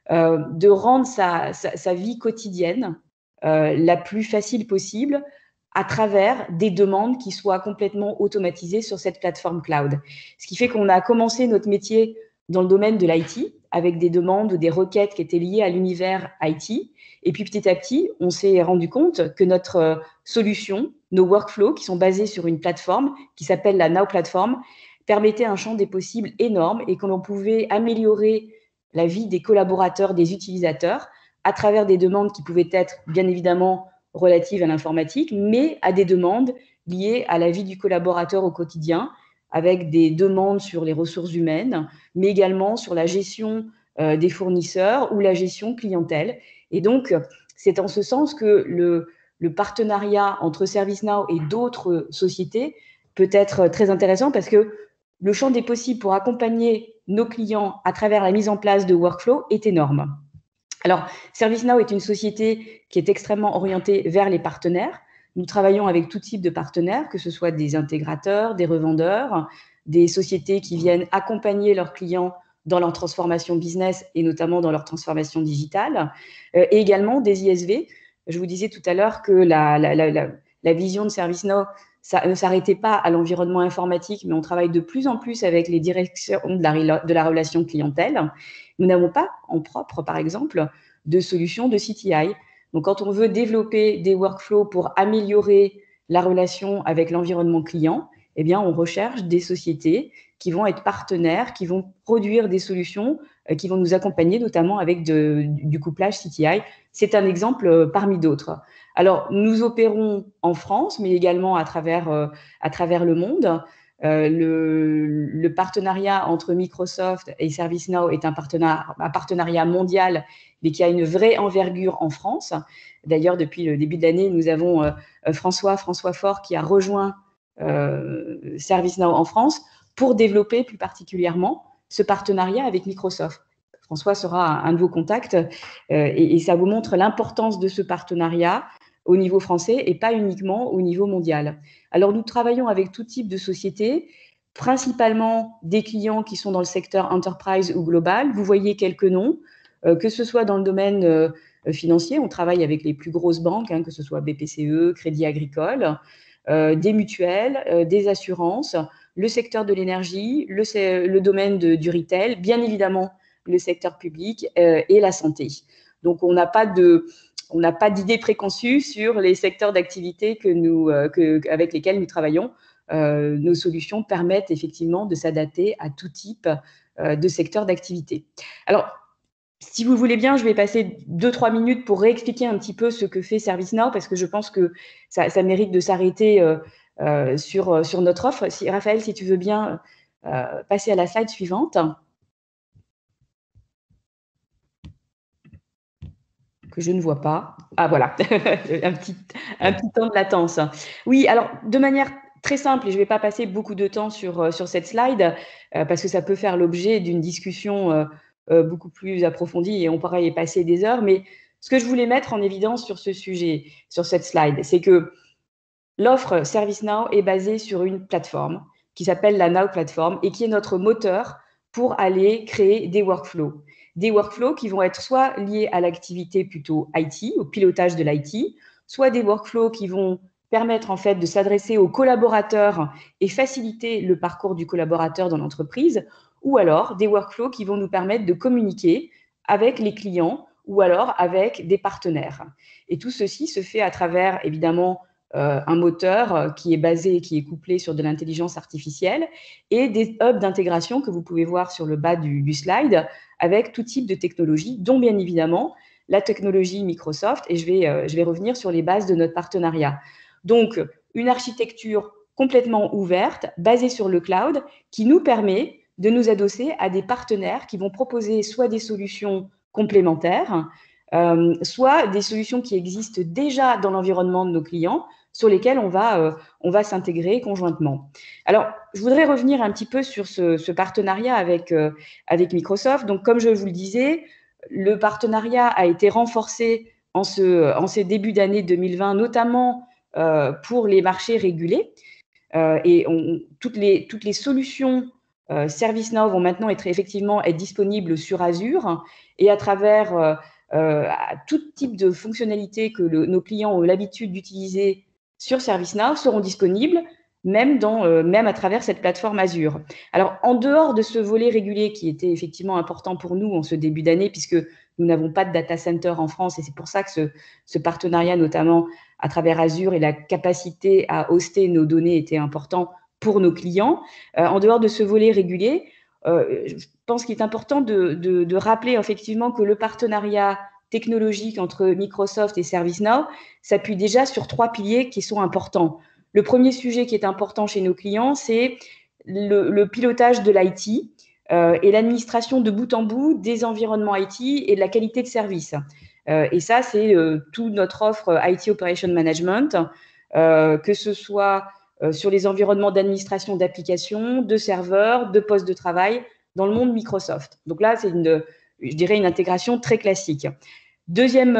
de rendre sa vie quotidienne la plus facile possible à travers des demandes qui soient complètement automatisées sur cette plateforme cloud. Ce qui fait qu'on a commencé notre métier dans le domaine de l'IT, avec des demandes ou des requêtes qui étaient liées à l'univers IT. Et puis petit à petit, on s'est rendu compte que notre solution, nos workflows qui sont basés sur une plateforme qui s'appelle la Now Platform, permettaient un champ des possibles énorme et que l'on pouvait améliorer la vie des collaborateurs, des utilisateurs, à travers des demandes qui pouvaient être bien évidemment relatives à l'informatique, mais à des demandes liées à la vie du collaborateur au quotidien, avec des demandes sur les ressources humaines, mais également sur la gestion des fournisseurs ou la gestion clientèle. Et donc, c'est en ce sens que le partenariat entre ServiceNow et d'autres sociétés peut être très intéressant, parce que le champ des possibles pour accompagner nos clients à travers la mise en place de workflow est énorme. Alors, ServiceNow est une société qui est extrêmement orientée vers les partenaires. Nous travaillons avec tout type de partenaires, que ce soit des intégrateurs, des revendeurs, des sociétés qui viennent accompagner leurs clients dans leur transformation business et notamment dans leur transformation digitale, et également des ISV. Je vous disais tout à l'heure que la vision de ServiceNow, ça ne s'arrêtait pas à l'environnement informatique, mais on travaille de plus en plus avec les directions de la relation clientèle. Nous n'avons pas en propre, par exemple, de solution de CTI. Donc, quand on veut développer des workflows pour améliorer la relation avec l'environnement client, eh bien, on recherche des sociétés qui vont être partenaires, qui vont produire des solutions qui vont nous accompagner, notamment avec du couplage CTI. C'est un exemple parmi d'autres. Alors, nous opérons en France, mais également à travers le monde. Le partenariat entre Microsoft et ServiceNow est un partenariat mondial, mais qui a une vraie envergure en France. D'ailleurs, depuis le début de l'année, nous avons François Faure qui a rejoint ServiceNow en France pour développer plus particulièrement ce partenariat avec Microsoft. François sera un de vos contacts et ça vous montre l'importance de ce partenariat au niveau français et pas uniquement au niveau mondial. Alors, nous travaillons avec tout type de sociétés, principalement des clients qui sont dans le secteur enterprise ou global. Vous voyez quelques noms, que ce soit dans le domaine financier, on travaille avec les plus grosses banques, que ce soit BPCE, Crédit Agricole, des mutuelles, des assurances, le secteur de l'énergie, le domaine du retail, bien évidemment le secteur public et la santé. Donc, on n'a pas d'idée préconçue sur les secteurs d'activité avec lesquels nous travaillons. Nos solutions permettent effectivement de s'adapter à tout type de secteur d'activité. Alors, si vous voulez bien, je vais passer 2-3 minutes pour réexpliquer un petit peu ce que fait ServiceNow, parce que je pense que ça mérite de s'arrêter sur notre offre. Raphaël, si tu veux bien passer à la slide suivante. Que je ne vois pas. Ah, voilà, un petit temps de latence. Oui, alors, de manière très simple, et je ne vais pas passer beaucoup de temps sur cette slide, parce que ça peut faire l'objet d'une discussion beaucoup plus approfondie et on pourrait y passer des heures, mais ce que je voulais mettre en évidence sur ce sujet, sur cette slide, c'est que l'offre ServiceNow est basée sur une plateforme qui s'appelle la Now Platform et qui est notre moteur pour aller créer des workflows. Des workflows qui vont être soit liés à l'activité plutôt IT, au pilotage de l'IT, soit des workflows qui vont permettre en fait de s'adresser aux collaborateurs et faciliter le parcours du collaborateur dans l'entreprise, ou alors des workflows qui vont nous permettre de communiquer avec les clients ou alors avec des partenaires. Et tout ceci se fait à travers, évidemment, un moteur qui est couplé sur de l'intelligence artificielle et des hubs d'intégration que vous pouvez voir sur le bas du slide avec tout type de technologie, dont bien évidemment la technologie Microsoft. Et je vais revenir sur les bases de notre partenariat. Donc, une architecture complètement ouverte, basée sur le cloud, qui nous permet de nous adosser à des partenaires qui vont proposer soit des solutions complémentaires, soit des solutions qui existent déjà dans l'environnement de nos clients, sur lesquels on va s'intégrer conjointement. Alors, je voudrais revenir un petit peu sur ce partenariat avec Microsoft. Donc, comme je vous le disais, le partenariat a été renforcé en ce début d'année 2020, notamment pour les marchés régulés. Et toutes les solutions ServiceNow vont maintenant être disponibles sur Azure et à travers tout type de fonctionnalités que nos clients ont l'habitude d'utiliser sur ServiceNow seront disponibles même à travers cette plateforme Azure. Alors, en dehors de ce volet régulier qui était effectivement important pour nous en ce début d'année, puisque nous n'avons pas de data center en France, et c'est pour ça que ce partenariat, notamment à travers Azure et la capacité à hoster nos données était important pour nos clients. En dehors de ce volet régulier, je pense qu'il est important de rappeler effectivement que le partenariat technologique entre Microsoft et ServiceNow s'appuie déjà sur 3 piliers qui sont importants. Le premier sujet qui est important chez nos clients, c'est le pilotage de l'IT et l'administration de bout en bout des environnements IT et de la qualité de service. Et ça, c'est toute notre offre IT Operation Management, que ce soit sur les environnements d'administration d'applications, de serveurs, de postes de travail dans le monde Microsoft. Donc là, c'est je dirais une intégration très classique. Deuxième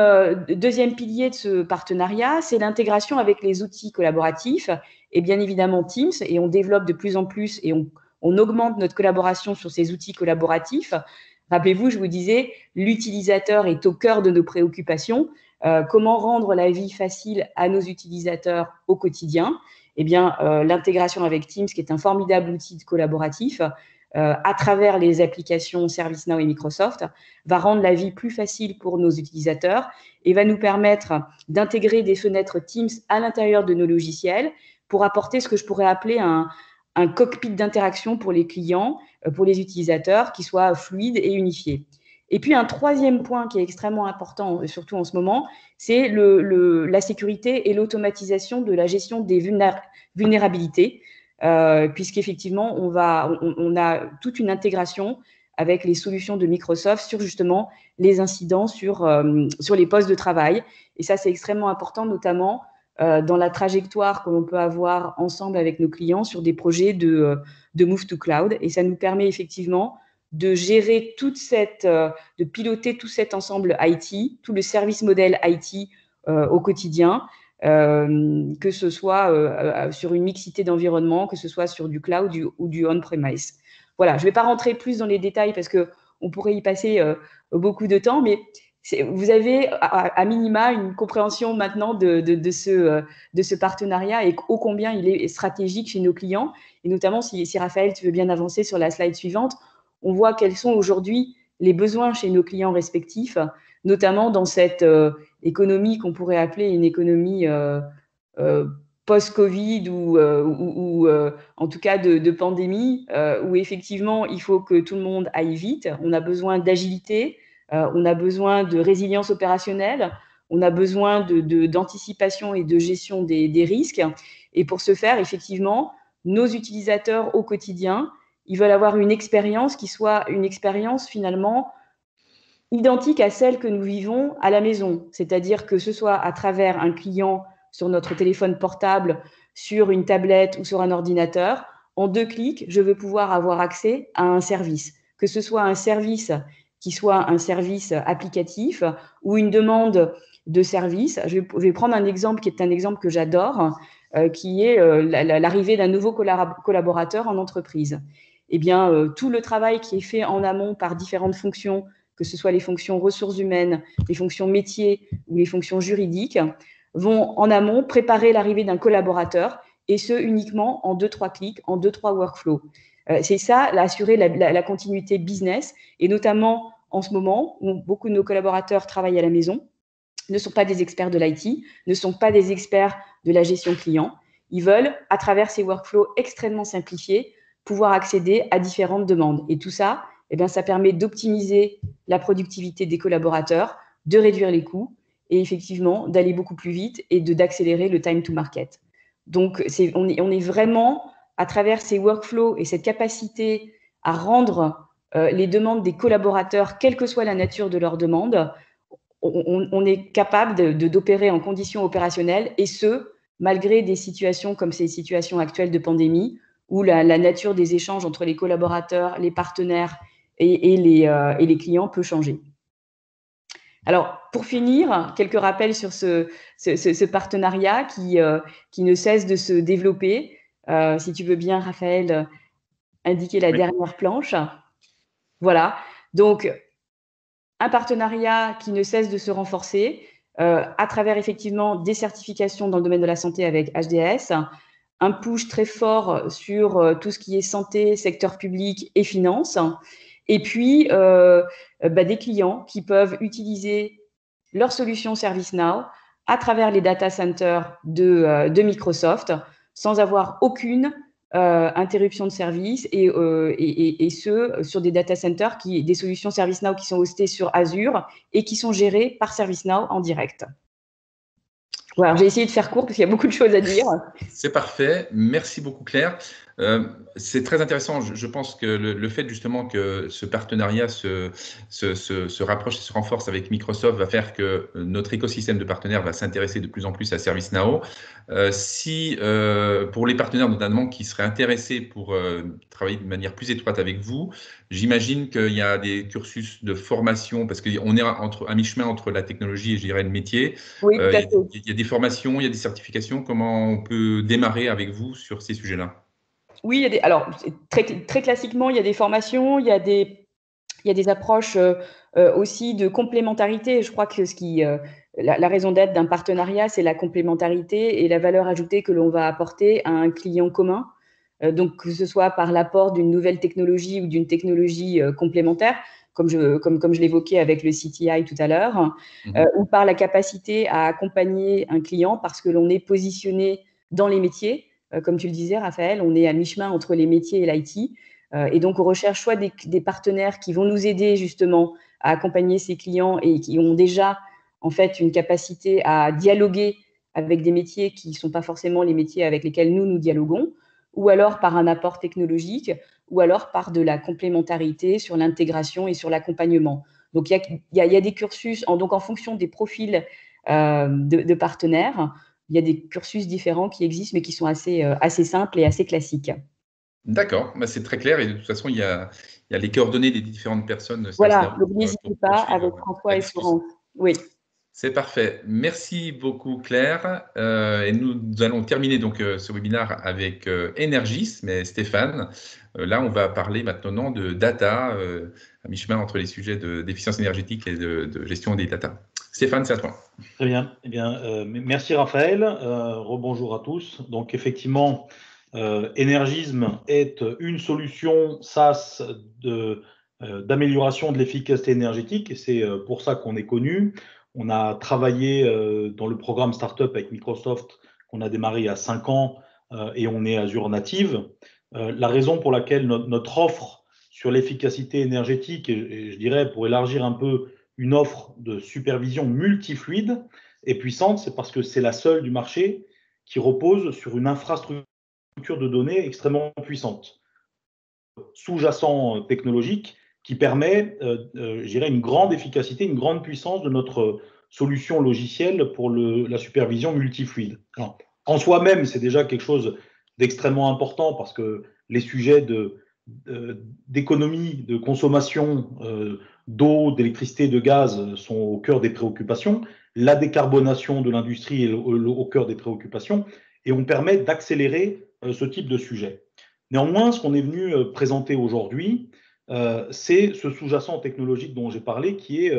pilier de ce partenariat, c'est l'intégration avec les outils collaboratifs et bien évidemment Teams. Et on développe de plus en plus et on augmente notre collaboration sur ces outils collaboratifs. Rappelez-vous, je vous disais, l'utilisateur est au cœur de nos préoccupations. Comment rendre la vie facile à nos utilisateurs au quotidien? Eh bien, l'intégration avec Teams, qui est un formidable outil collaboratif, à travers les applications ServiceNow et Microsoft, va rendre la vie plus facile pour nos utilisateurs et va nous permettre d'intégrer des fenêtres Teams à l'intérieur de nos logiciels pour apporter ce que je pourrais appeler un cockpit d'interaction pour les clients, pour les utilisateurs, qui soit fluide et unifié. Et puis, un troisième point qui est extrêmement important, surtout en ce moment, c'est la sécurité et l'automatisation de la gestion des vulnérabilités, puisqu'effectivement, on a toute une intégration avec les solutions de Microsoft sur justement les incidents sur les postes de travail. Et ça, c'est extrêmement important, notamment dans la trajectoire que l'on peut avoir ensemble avec nos clients sur des projets de Move to Cloud. Et ça nous permet effectivement de gérer de piloter tout cet ensemble IT, tout le service modèle IT au quotidien, que ce soit sur une mixité d'environnement, que ce soit sur du cloud ou du on-premise. Voilà, je ne vais pas rentrer plus dans les détails parce qu'on pourrait y passer beaucoup de temps, mais vous avez à minima une compréhension maintenant de ce partenariat et ô combien il est stratégique chez nos clients. Et notamment, si Raphaël, tu veux bien avancer sur la slide suivante, on voit quels sont aujourd'hui les besoins chez nos clients respectifs, notamment dans cette économie qu'on pourrait appeler une économie post-Covid ou en tout cas de pandémie, où effectivement, il faut que tout le monde aille vite. On a besoin d'agilité, on a besoin de résilience opérationnelle, on a besoin d'anticipation et de gestion des risques. Et pour ce faire, effectivement, nos utilisateurs au quotidien, ils veulent avoir une expérience qui soit une expérience finalement identique à celle que nous vivons à la maison. C'est-à-dire que ce soit à travers un client sur notre téléphone portable, sur une tablette ou sur un ordinateur, en 2 clics, je veux pouvoir avoir accès à un service. Que ce soit un service qui soit un service applicatif ou une demande de service. Je vais prendre un exemple qui est un exemple que j'adore, qui est l'arrivée d'un nouveau collaborateur en entreprise. Eh bien, tout le travail qui est fait en amont par différentes fonctions, que ce soit les fonctions ressources humaines, les fonctions métiers ou les fonctions juridiques, vont en amont préparer l'arrivée d'un collaborateur, et ce uniquement en 2-3 clics, en 2-3 workflows. C'est ça, assurer la continuité business, et notamment en ce moment où beaucoup de nos collaborateurs travaillent à la maison, ne sont pas des experts de l'IT, ne sont pas des experts de la gestion client. Ils veulent, à travers ces workflows extrêmement simplifiés, pouvoir accéder à différentes demandes. Et tout ça, eh bien, ça permet d'optimiser la productivité des collaborateurs, de réduire les coûts et effectivement d'aller beaucoup plus vite et d'accélérer le time to market. Donc, on est vraiment, à travers ces workflows et cette capacité à rendre les demandes des collaborateurs, quelle que soit la nature de leur demande, on est capable d'opérer en conditions opérationnelles, et ce, malgré des situations comme ces situations actuelles de pandémie, où la nature des échanges entre les collaborateurs, les partenaires et les clients peut changer. Alors, pour finir, quelques rappels sur ce partenariat qui ne cesse de se développer. Si tu veux bien, Raphaël, indiquer la dernière planche. Voilà. Donc, un partenariat qui ne cesse de se renforcer à travers effectivement des certifications dans le domaine de la santé avec HDS, un push très fort sur tout ce qui est santé, secteur public et finance, et puis des clients qui peuvent utiliser leur solution ServiceNow à travers les data centers de Microsoft sans avoir aucune interruption de service, et ce, sur des data centers, des solutions ServiceNow qui sont hostées sur Azure et qui sont gérées par ServiceNow en direct. Voilà, j'ai essayé de faire court parce qu'il y a beaucoup de choses à dire. C'est parfait. Merci beaucoup, Claire. C'est très intéressant. Je pense que le fait justement que ce partenariat se rapproche et se renforce avec Microsoft va faire que notre écosystème de partenaires va s'intéresser de plus en plus à ServiceNow. Pour les partenaires notamment qui seraient intéressés pour travailler de manière plus étroite avec vous, j'imagine qu'il y a des cursus de formation, parce qu'on est à mi-chemin entre la technologie et, je dirais, le métier. Oui, tout à fait. Il y a des formations, il y a des certifications. Comment on peut démarrer avec vous sur ces sujets-là? Oui, alors très classiquement, il y a des formations, il y a des approches aussi de complémentarité. Je crois que la raison d'être d'un partenariat, c'est la complémentarité et la valeur ajoutée que l'on va apporter à un client commun. Donc, que ce soit par l'apport d'une nouvelle technologie ou d'une technologie complémentaire, comme je l'évoquais avec le CTI tout à l'heure, ou par la capacité à accompagner un client parce que l'on est positionné dans les métiers, comme tu le disais, Raphaël, on est à mi-chemin entre les métiers et l'IT. Et donc, on recherche soit des partenaires qui vont nous aider justement à accompagner ces clients et qui ont déjà en fait une capacité à dialoguer avec des métiers qui ne sont pas forcément les métiers avec lesquels nous dialoguons, ou alors par un apport technologique, ou alors par de la complémentarité sur l'intégration et sur l'accompagnement. Donc, il y a des cursus, donc en fonction des profils de partenaires, il y a des cursus différents qui existent, mais qui sont assez simples et assez classiques. D'accord, bah, c'est très clair et de toute façon, il y a les coordonnées des différentes personnes. Voilà, donc n'hésitez pas avec François et Florence. Oui. C'est parfait. Merci beaucoup, Claire. Et nous allons terminer donc ce webinaire avec Energys, mais Stéphane. Là, on va parler maintenant de data, à mi-chemin entre les sujets d'efficience énergétique et de gestion des data. Stéphane, c'est à toi. Très bien. Eh bien, merci Raphaël. Rebonjour à tous. Donc, effectivement, Energism est une solution SaaS d'amélioration de l'efficacité énergétique. Et c'est pour ça qu'on est connu. On a travaillé dans le programme Startup avec Microsoft qu'on a démarré il y a 5 ans et on est Azure native. La raison pour laquelle notre offre sur l'efficacité énergétique, et je dirais pour élargir un peu une offre de supervision multifluide et puissante, c'est parce que c'est la seule du marché qui repose sur une infrastructure de données extrêmement puissante, sous-jacent technologique, qui permet, je dirais, une grande efficacité, une grande puissance de notre solution logicielle pour la supervision multifluide. Alors, en soi-même, c'est déjà quelque chose d'extrêmement important parce que les sujets d'économie, de consommation d'eau, d'électricité, de gaz sont au cœur des préoccupations. La décarbonation de l'industrie est au cœur des préoccupations et on permet d'accélérer ce type de sujet. Néanmoins, ce qu'on est venu présenter aujourd'hui, c'est ce sous-jacent technologique dont j'ai parlé qui est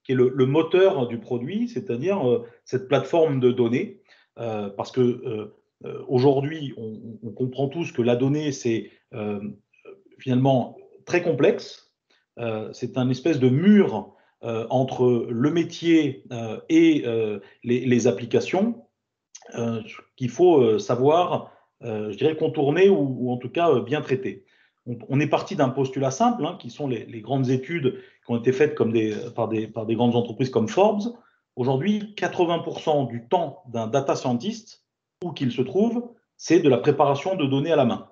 le moteur du produit, c'est-à-dire cette plateforme de données, parce que aujourd'hui, on comprend tous que la donnée, c'est finalement très complexe. C'est un espèce de mur entre le métier et les applications qu'il faut savoir, je dirais, contourner ou en tout cas bien traiter. On est parti d'un postulat simple, qui sont les grandes études qui ont été faites par des grandes entreprises comme Forbes. Aujourd'hui, 80% du temps d'un data scientist, où qu'il se trouve, c'est de la préparation de données à la main.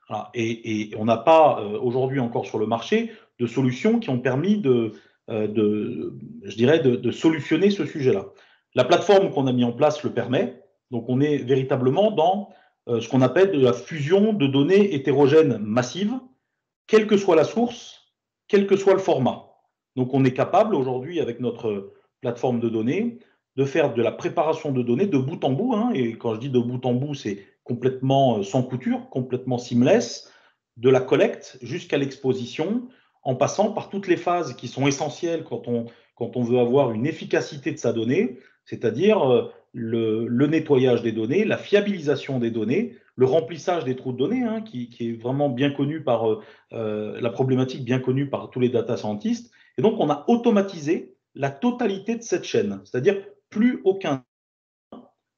Voilà. Et on n'a pas aujourd'hui encore sur le marché de solutions qui ont permis je dirais, de solutionner ce sujet-là. La plateforme qu'on a mis en place le permet. Donc, on est véritablement dans ce qu'on appelle de la fusion de données hétérogènes massives, quelle que soit la source, quel que soit le format. Donc, on est capable aujourd'hui, avec notre plateforme de données, de faire de la préparation de données de bout en bout. Et quand je dis de bout en bout, c'est complètement sans couture, complètement seamless, de la collecte jusqu'à l'exposition, en passant par toutes les phases qui sont essentielles quand on veut avoir une efficacité de sa donnée, c'est-à-dire le nettoyage des données, la fiabilisation des données, le remplissage des trous de données, qui est vraiment bien connu par la problématique bien connue par tous les data scientists. Et donc, on a automatisé la totalité de cette chaîne, c'est-à-dire plus aucun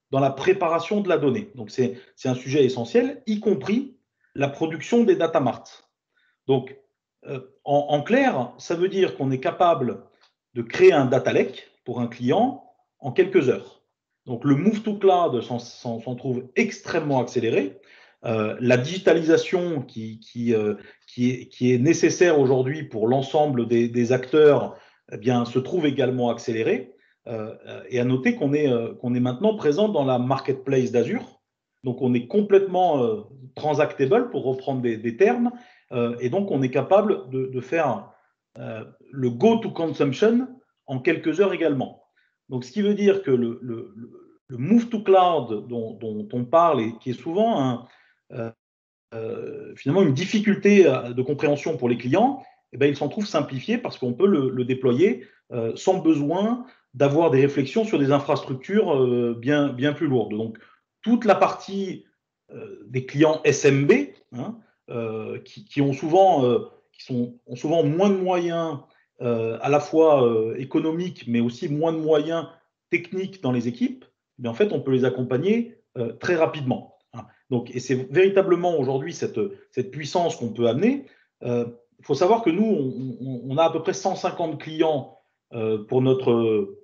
dans la préparation de la donnée. Donc, c'est un sujet essentiel, y compris la production des data marts. Donc, en clair, ça veut dire qu'on est capable de créer un data lake pour un client en quelques heures. Donc, le move to cloud s'en trouve extrêmement accéléré. La digitalisation qui est nécessaire aujourd'hui pour l'ensemble des acteurs, eh bien, se trouve également accélérée. Et à noter qu'on est maintenant présent dans la marketplace d'Azure. Donc, on est complètement transactable, pour reprendre des termes. Et donc, on est capable de faire le go-to-consumption en quelques heures également. Donc, ce qui veut dire que le move to cloud dont on parle et qui est souvent finalement une difficulté de compréhension pour les clients, eh bien, il s'en trouve simplifié parce qu'on peut le déployer sans besoin d'avoir des réflexions sur des infrastructures bien plus lourdes. Donc, toute la partie des clients SMB, qui ont souvent moins de moyens à la fois économiques, mais aussi moins de moyens techniques dans les équipes, mais en fait, on peut les accompagner très rapidement. Donc, et c'est véritablement aujourd'hui cette puissance qu'on peut amener. Il faut savoir que nous, on a à peu près 150 clients pour notre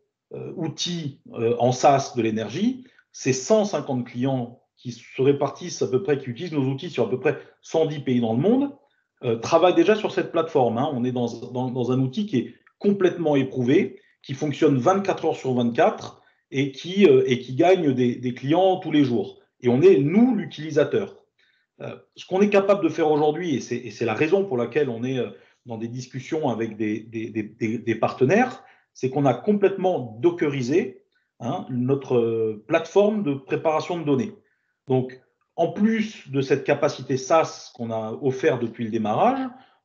outil en SaaS de l'énergie. Ces 150 clients qui se répartissent à peu près, qui utilisent nos outils sur à peu près 110 pays dans le monde, travaillent déjà sur cette plateforme. Hein. On est dans un outil qui est complètement éprouvé, qui fonctionne 24 heures sur 24 et qui gagne des clients tous les jours. Et on est, nous, l'utilisateur. Ce qu'on est capable de faire aujourd'hui, et c'est la raison pour laquelle on est dans des discussions avec des partenaires, c'est qu'on a complètement dockerisé notre plateforme de préparation de données. Donc, en plus de cette capacité SaaS qu'on a offert depuis le démarrage,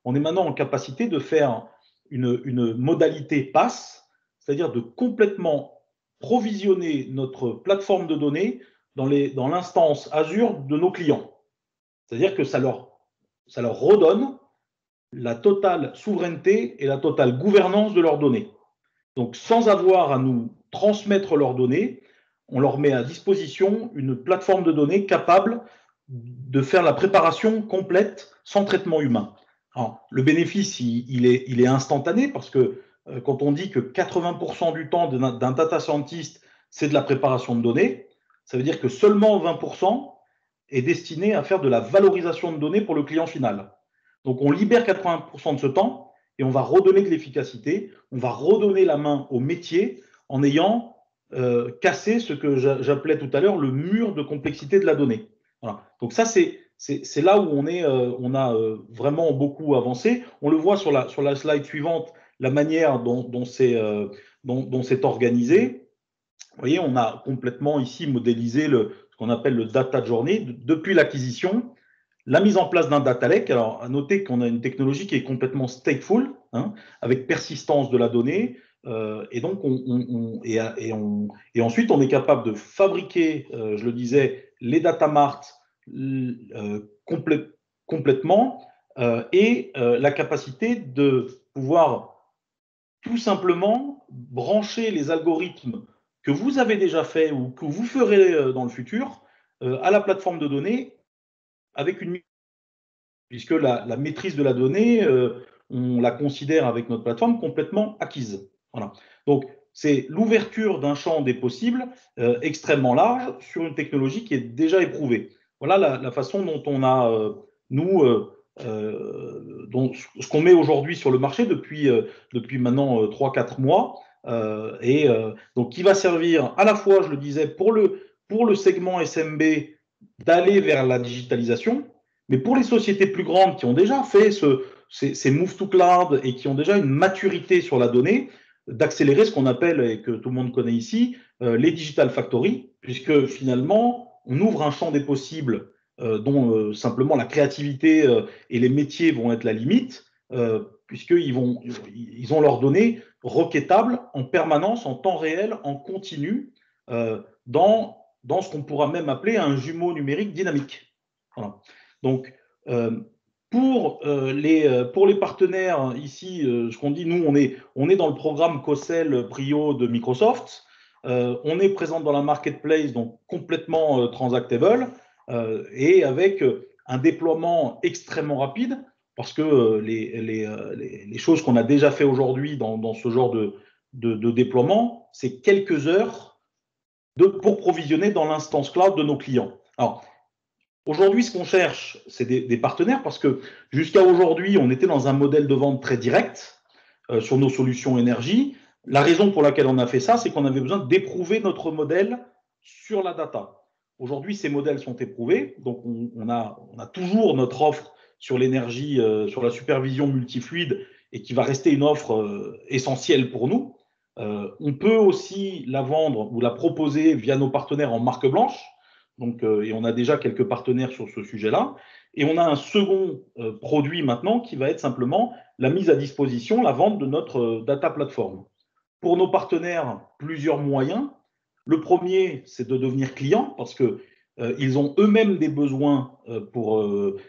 on est maintenant en capacité de faire une modalité PaaS, c'est-à-dire de complètement provisionner notre plateforme de données dans l'instance Azure de nos clients. C'est-à-dire que ça leur redonne la totale souveraineté et la totale gouvernance de leurs données. Donc, sans avoir à nous transmettre leurs données, on leur met à disposition une plateforme de données capable de faire la préparation complète sans traitement humain. Alors, le bénéfice, il est instantané parce que quand on dit que 80% du temps d'un data scientist, c'est de la préparation de données, ça veut dire que seulement 20% est destiné à faire de la valorisation de données pour le client final. Donc, on libère 80% de ce temps et on va redonner de l'efficacité, on va redonner la main au métier en ayant cassé ce que j'appelais tout à l'heure le mur de complexité de la donnée. Voilà. Donc ça, c'est là où on a vraiment beaucoup avancé. On le voit sur la slide suivante, la manière dont c'est organisé. Vous voyez, on a complètement ici modélisé ce qu'on appelle le data journey depuis l'acquisition, la mise en place d'un data lake. Alors, à noter qu'on a une technologie qui est complètement stateful, avec persistance de la donnée. Et donc, et ensuite, on est capable de fabriquer, je le disais, les data marts complètement et la capacité de pouvoir tout simplement brancher les algorithmes que vous avez déjà fait ou que vous ferez dans le futur à la plateforme de données avec puisque la maîtrise de la donnée, on la considère avec notre plateforme complètement acquise. Voilà. Donc, c'est l'ouverture d'un champ des possibles extrêmement large sur une technologie qui est déjà éprouvée. Voilà la façon dont on a, ce qu'on met aujourd'hui sur le marché depuis maintenant 3-4 mois, donc qui va servir à la fois, je le disais, pour le segment SMB d'aller vers la digitalisation, mais pour les sociétés plus grandes qui ont déjà fait ces move to cloud et qui ont déjà une maturité sur la donnée, d'accélérer ce qu'on appelle, et que tout le monde connaît ici, les digital factories, puisque finalement, on ouvre un champ des possibles dont simplement la créativité et les métiers vont être la limite, puisqu'ils ont leurs données requêtables en permanence, en temps réel, en continu, dans ce qu'on pourra même appeler un jumeau numérique dynamique. Voilà. Donc, pour les partenaires ici, ce qu'on dit, nous, on est dans le programme COSEL Prio de Microsoft. On est présent dans la marketplace, donc complètement transactable, et avec un déploiement extrêmement rapide, parce que les choses qu'on a déjà fait aujourd'hui dans ce genre de déploiement, c'est quelques heures pour provisionner dans l'instance cloud de nos clients. Alors, aujourd'hui, ce qu'on cherche, c'est des partenaires, parce que jusqu'à aujourd'hui, on était dans un modèle de vente très direct sur nos solutions énergie. La raison pour laquelle on a fait ça, c'est qu'on avait besoin d'éprouver notre modèle sur la data. Aujourd'hui, ces modèles sont éprouvés, donc on a toujours notre offre sur l'énergie, sur la supervision multifluide, et qui va rester une offre essentielle pour nous. On peut aussi la vendre ou la proposer via nos partenaires en marque blanche. Donc, et on a déjà quelques partenaires sur ce sujet-là. Et on a un second produit maintenant qui va être simplement la mise à disposition, la vente de notre data platform. Pour nos partenaires, plusieurs moyens. Le premier, c'est de devenir client, parce que ils ont eux-mêmes des besoins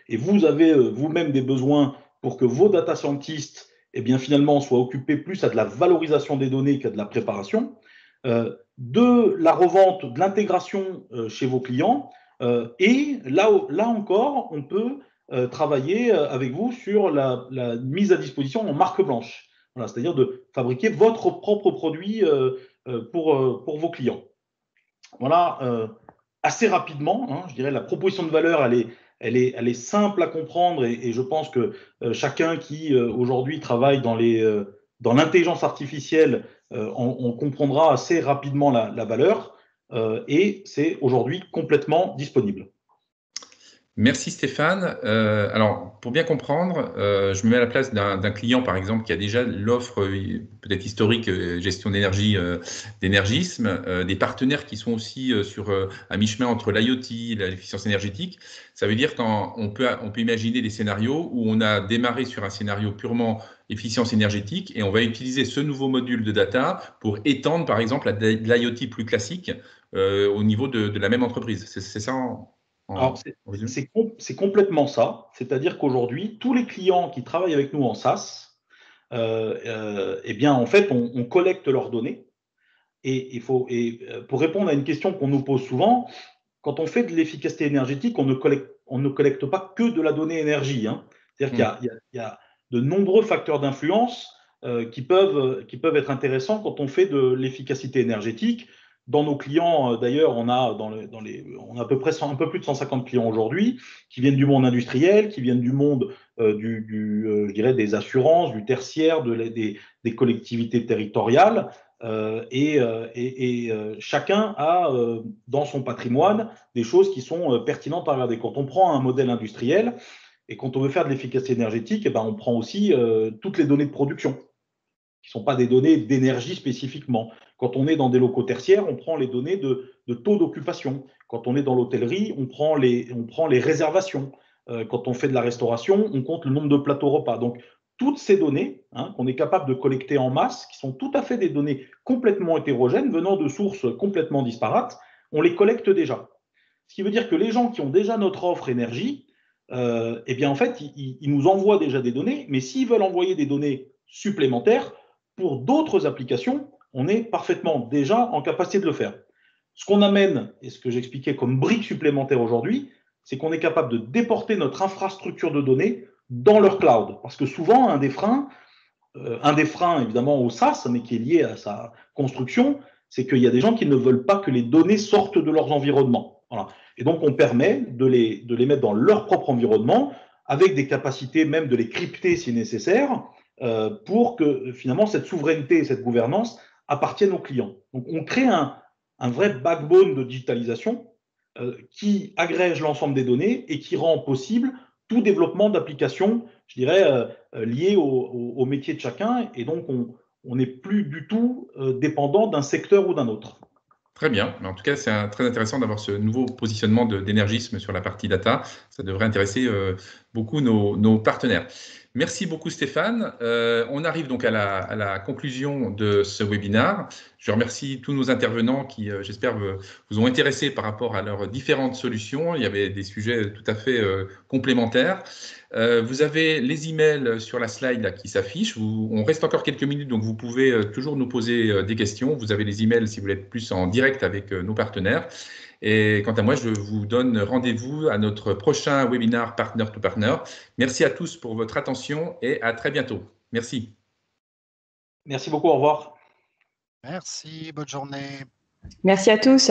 et vous avez vous-même des besoins pour que vos data scientists, eh bien, finalement, soient occupés plus à de la valorisation des données qu'à de la préparation. De la revente, de l'intégration chez vos clients, Et là encore, on peut travailler avec vous sur la mise à disposition en marque blanche. Voilà, c'est-à-dire de fabriquer votre propre produit pour vos clients. Voilà, assez rapidement, hein, je dirais la proposition de valeur, elle est simple à comprendre et je pense que chacun qui aujourd'hui travaille dans l'intelligence artificielle, on comprendra assez rapidement la valeur et c'est aujourd'hui complètement disponible. Merci Stéphane. Alors, pour bien comprendre, je me mets à la place d'un client, par exemple, qui a déjà l'offre peut-être historique gestion d'énergie d'Énergisme, des partenaires qui sont aussi à mi-chemin entre l'IoT et l'efficience énergétique. Ça veut dire qu'on peut imaginer des scénarios où on a démarré sur un scénario purement efficience énergétique et on va utiliser ce nouveau module de data pour étendre, par exemple, de l'IoT plus classique au niveau de la même entreprise. C'est ça Alors, c'est complètement ça. C'est-à-dire qu'aujourd'hui, tous les clients qui travaillent avec nous en SaaS, eh bien, en fait, on collecte leurs données. Et pour répondre à une question qu'on nous pose souvent, quand on fait de l'efficacité énergétique, on ne collecte pas que de la donnée énergie, hein. C'est-à-dire qu'il y a de nombreux facteurs d'influence qui peuvent être intéressants quand on fait de l'efficacité énergétique. Dans nos clients, d'ailleurs, on a à peu près un peu plus de 150 clients aujourd'hui qui viennent du monde industriel, qui viennent du monde je dirais des assurances, du tertiaire, des collectivités territoriales. Chacun a dans son patrimoine des choses qui sont pertinentes à regarder. Quand on prend un modèle industriel et quand on veut faire de l'efficacité énergétique, eh ben, on prend aussi toutes les données de production, qui ne sont pas des données d'énergie spécifiquement. Quand on est dans des locaux tertiaires, on prend les données de taux d'occupation. Quand on est dans l'hôtellerie, on prend les réservations. Quand on fait de la restauration, on compte le nombre de plateaux repas. Donc, toutes ces données qu'on est capable de collecter en masse, qui sont tout à fait des données complètement hétérogènes, venant de sources complètement disparates, on les collecte déjà. Ce qui veut dire que les gens qui ont déjà notre offre énergie, eh bien en fait, ils nous envoient déjà des données, mais s'ils veulent envoyer des données supplémentaires pour d'autres applications, on est parfaitement déjà en capacité de le faire. Ce qu'on amène, et ce que j'expliquais comme brique supplémentaire aujourd'hui, c'est qu'on est capable de déporter notre infrastructure de données dans leur cloud. Parce que souvent, un des freins évidemment au SaaS, mais qui est lié à sa construction, c'est qu'il y a des gens qui ne veulent pas que les données sortent de leurs environnements. Voilà. Et donc, on permet de les mettre dans leur propre environnement, avec des capacités même de les crypter si nécessaire, pour que finalement cette souveraineté et cette gouvernance appartiennent aux clients. Donc, on crée un vrai backbone de digitalisation qui agrège l'ensemble des données et qui rend possible tout développement d'applications, je dirais, liées au métier de chacun. Et donc, on n'est plus du tout dépendant d'un secteur ou d'un autre. Très bien. En tout cas, c'est très intéressant d'avoir ce nouveau positionnement d'énergisme sur la partie data. Ça devrait intéresser beaucoup nos partenaires. Merci beaucoup Stéphane. On arrive donc à la conclusion de ce webinaire. Je remercie tous nos intervenants qui, j'espère, vous ont intéressé par rapport à leurs différentes solutions. Il y avait des sujets tout à fait complémentaires. Vous avez les emails sur la slide là, qui s'affichent. On reste encore quelques minutes, donc vous pouvez toujours nous poser des questions. Vous avez les emails si vous voulez être plus en direct avec nos partenaires. Et quant à moi, je vous donne rendez-vous à notre prochain webinaire Partner to Partner. Merci à tous pour votre attention et à très bientôt. Merci. Merci beaucoup, au revoir. Merci, bonne journée. Merci à tous.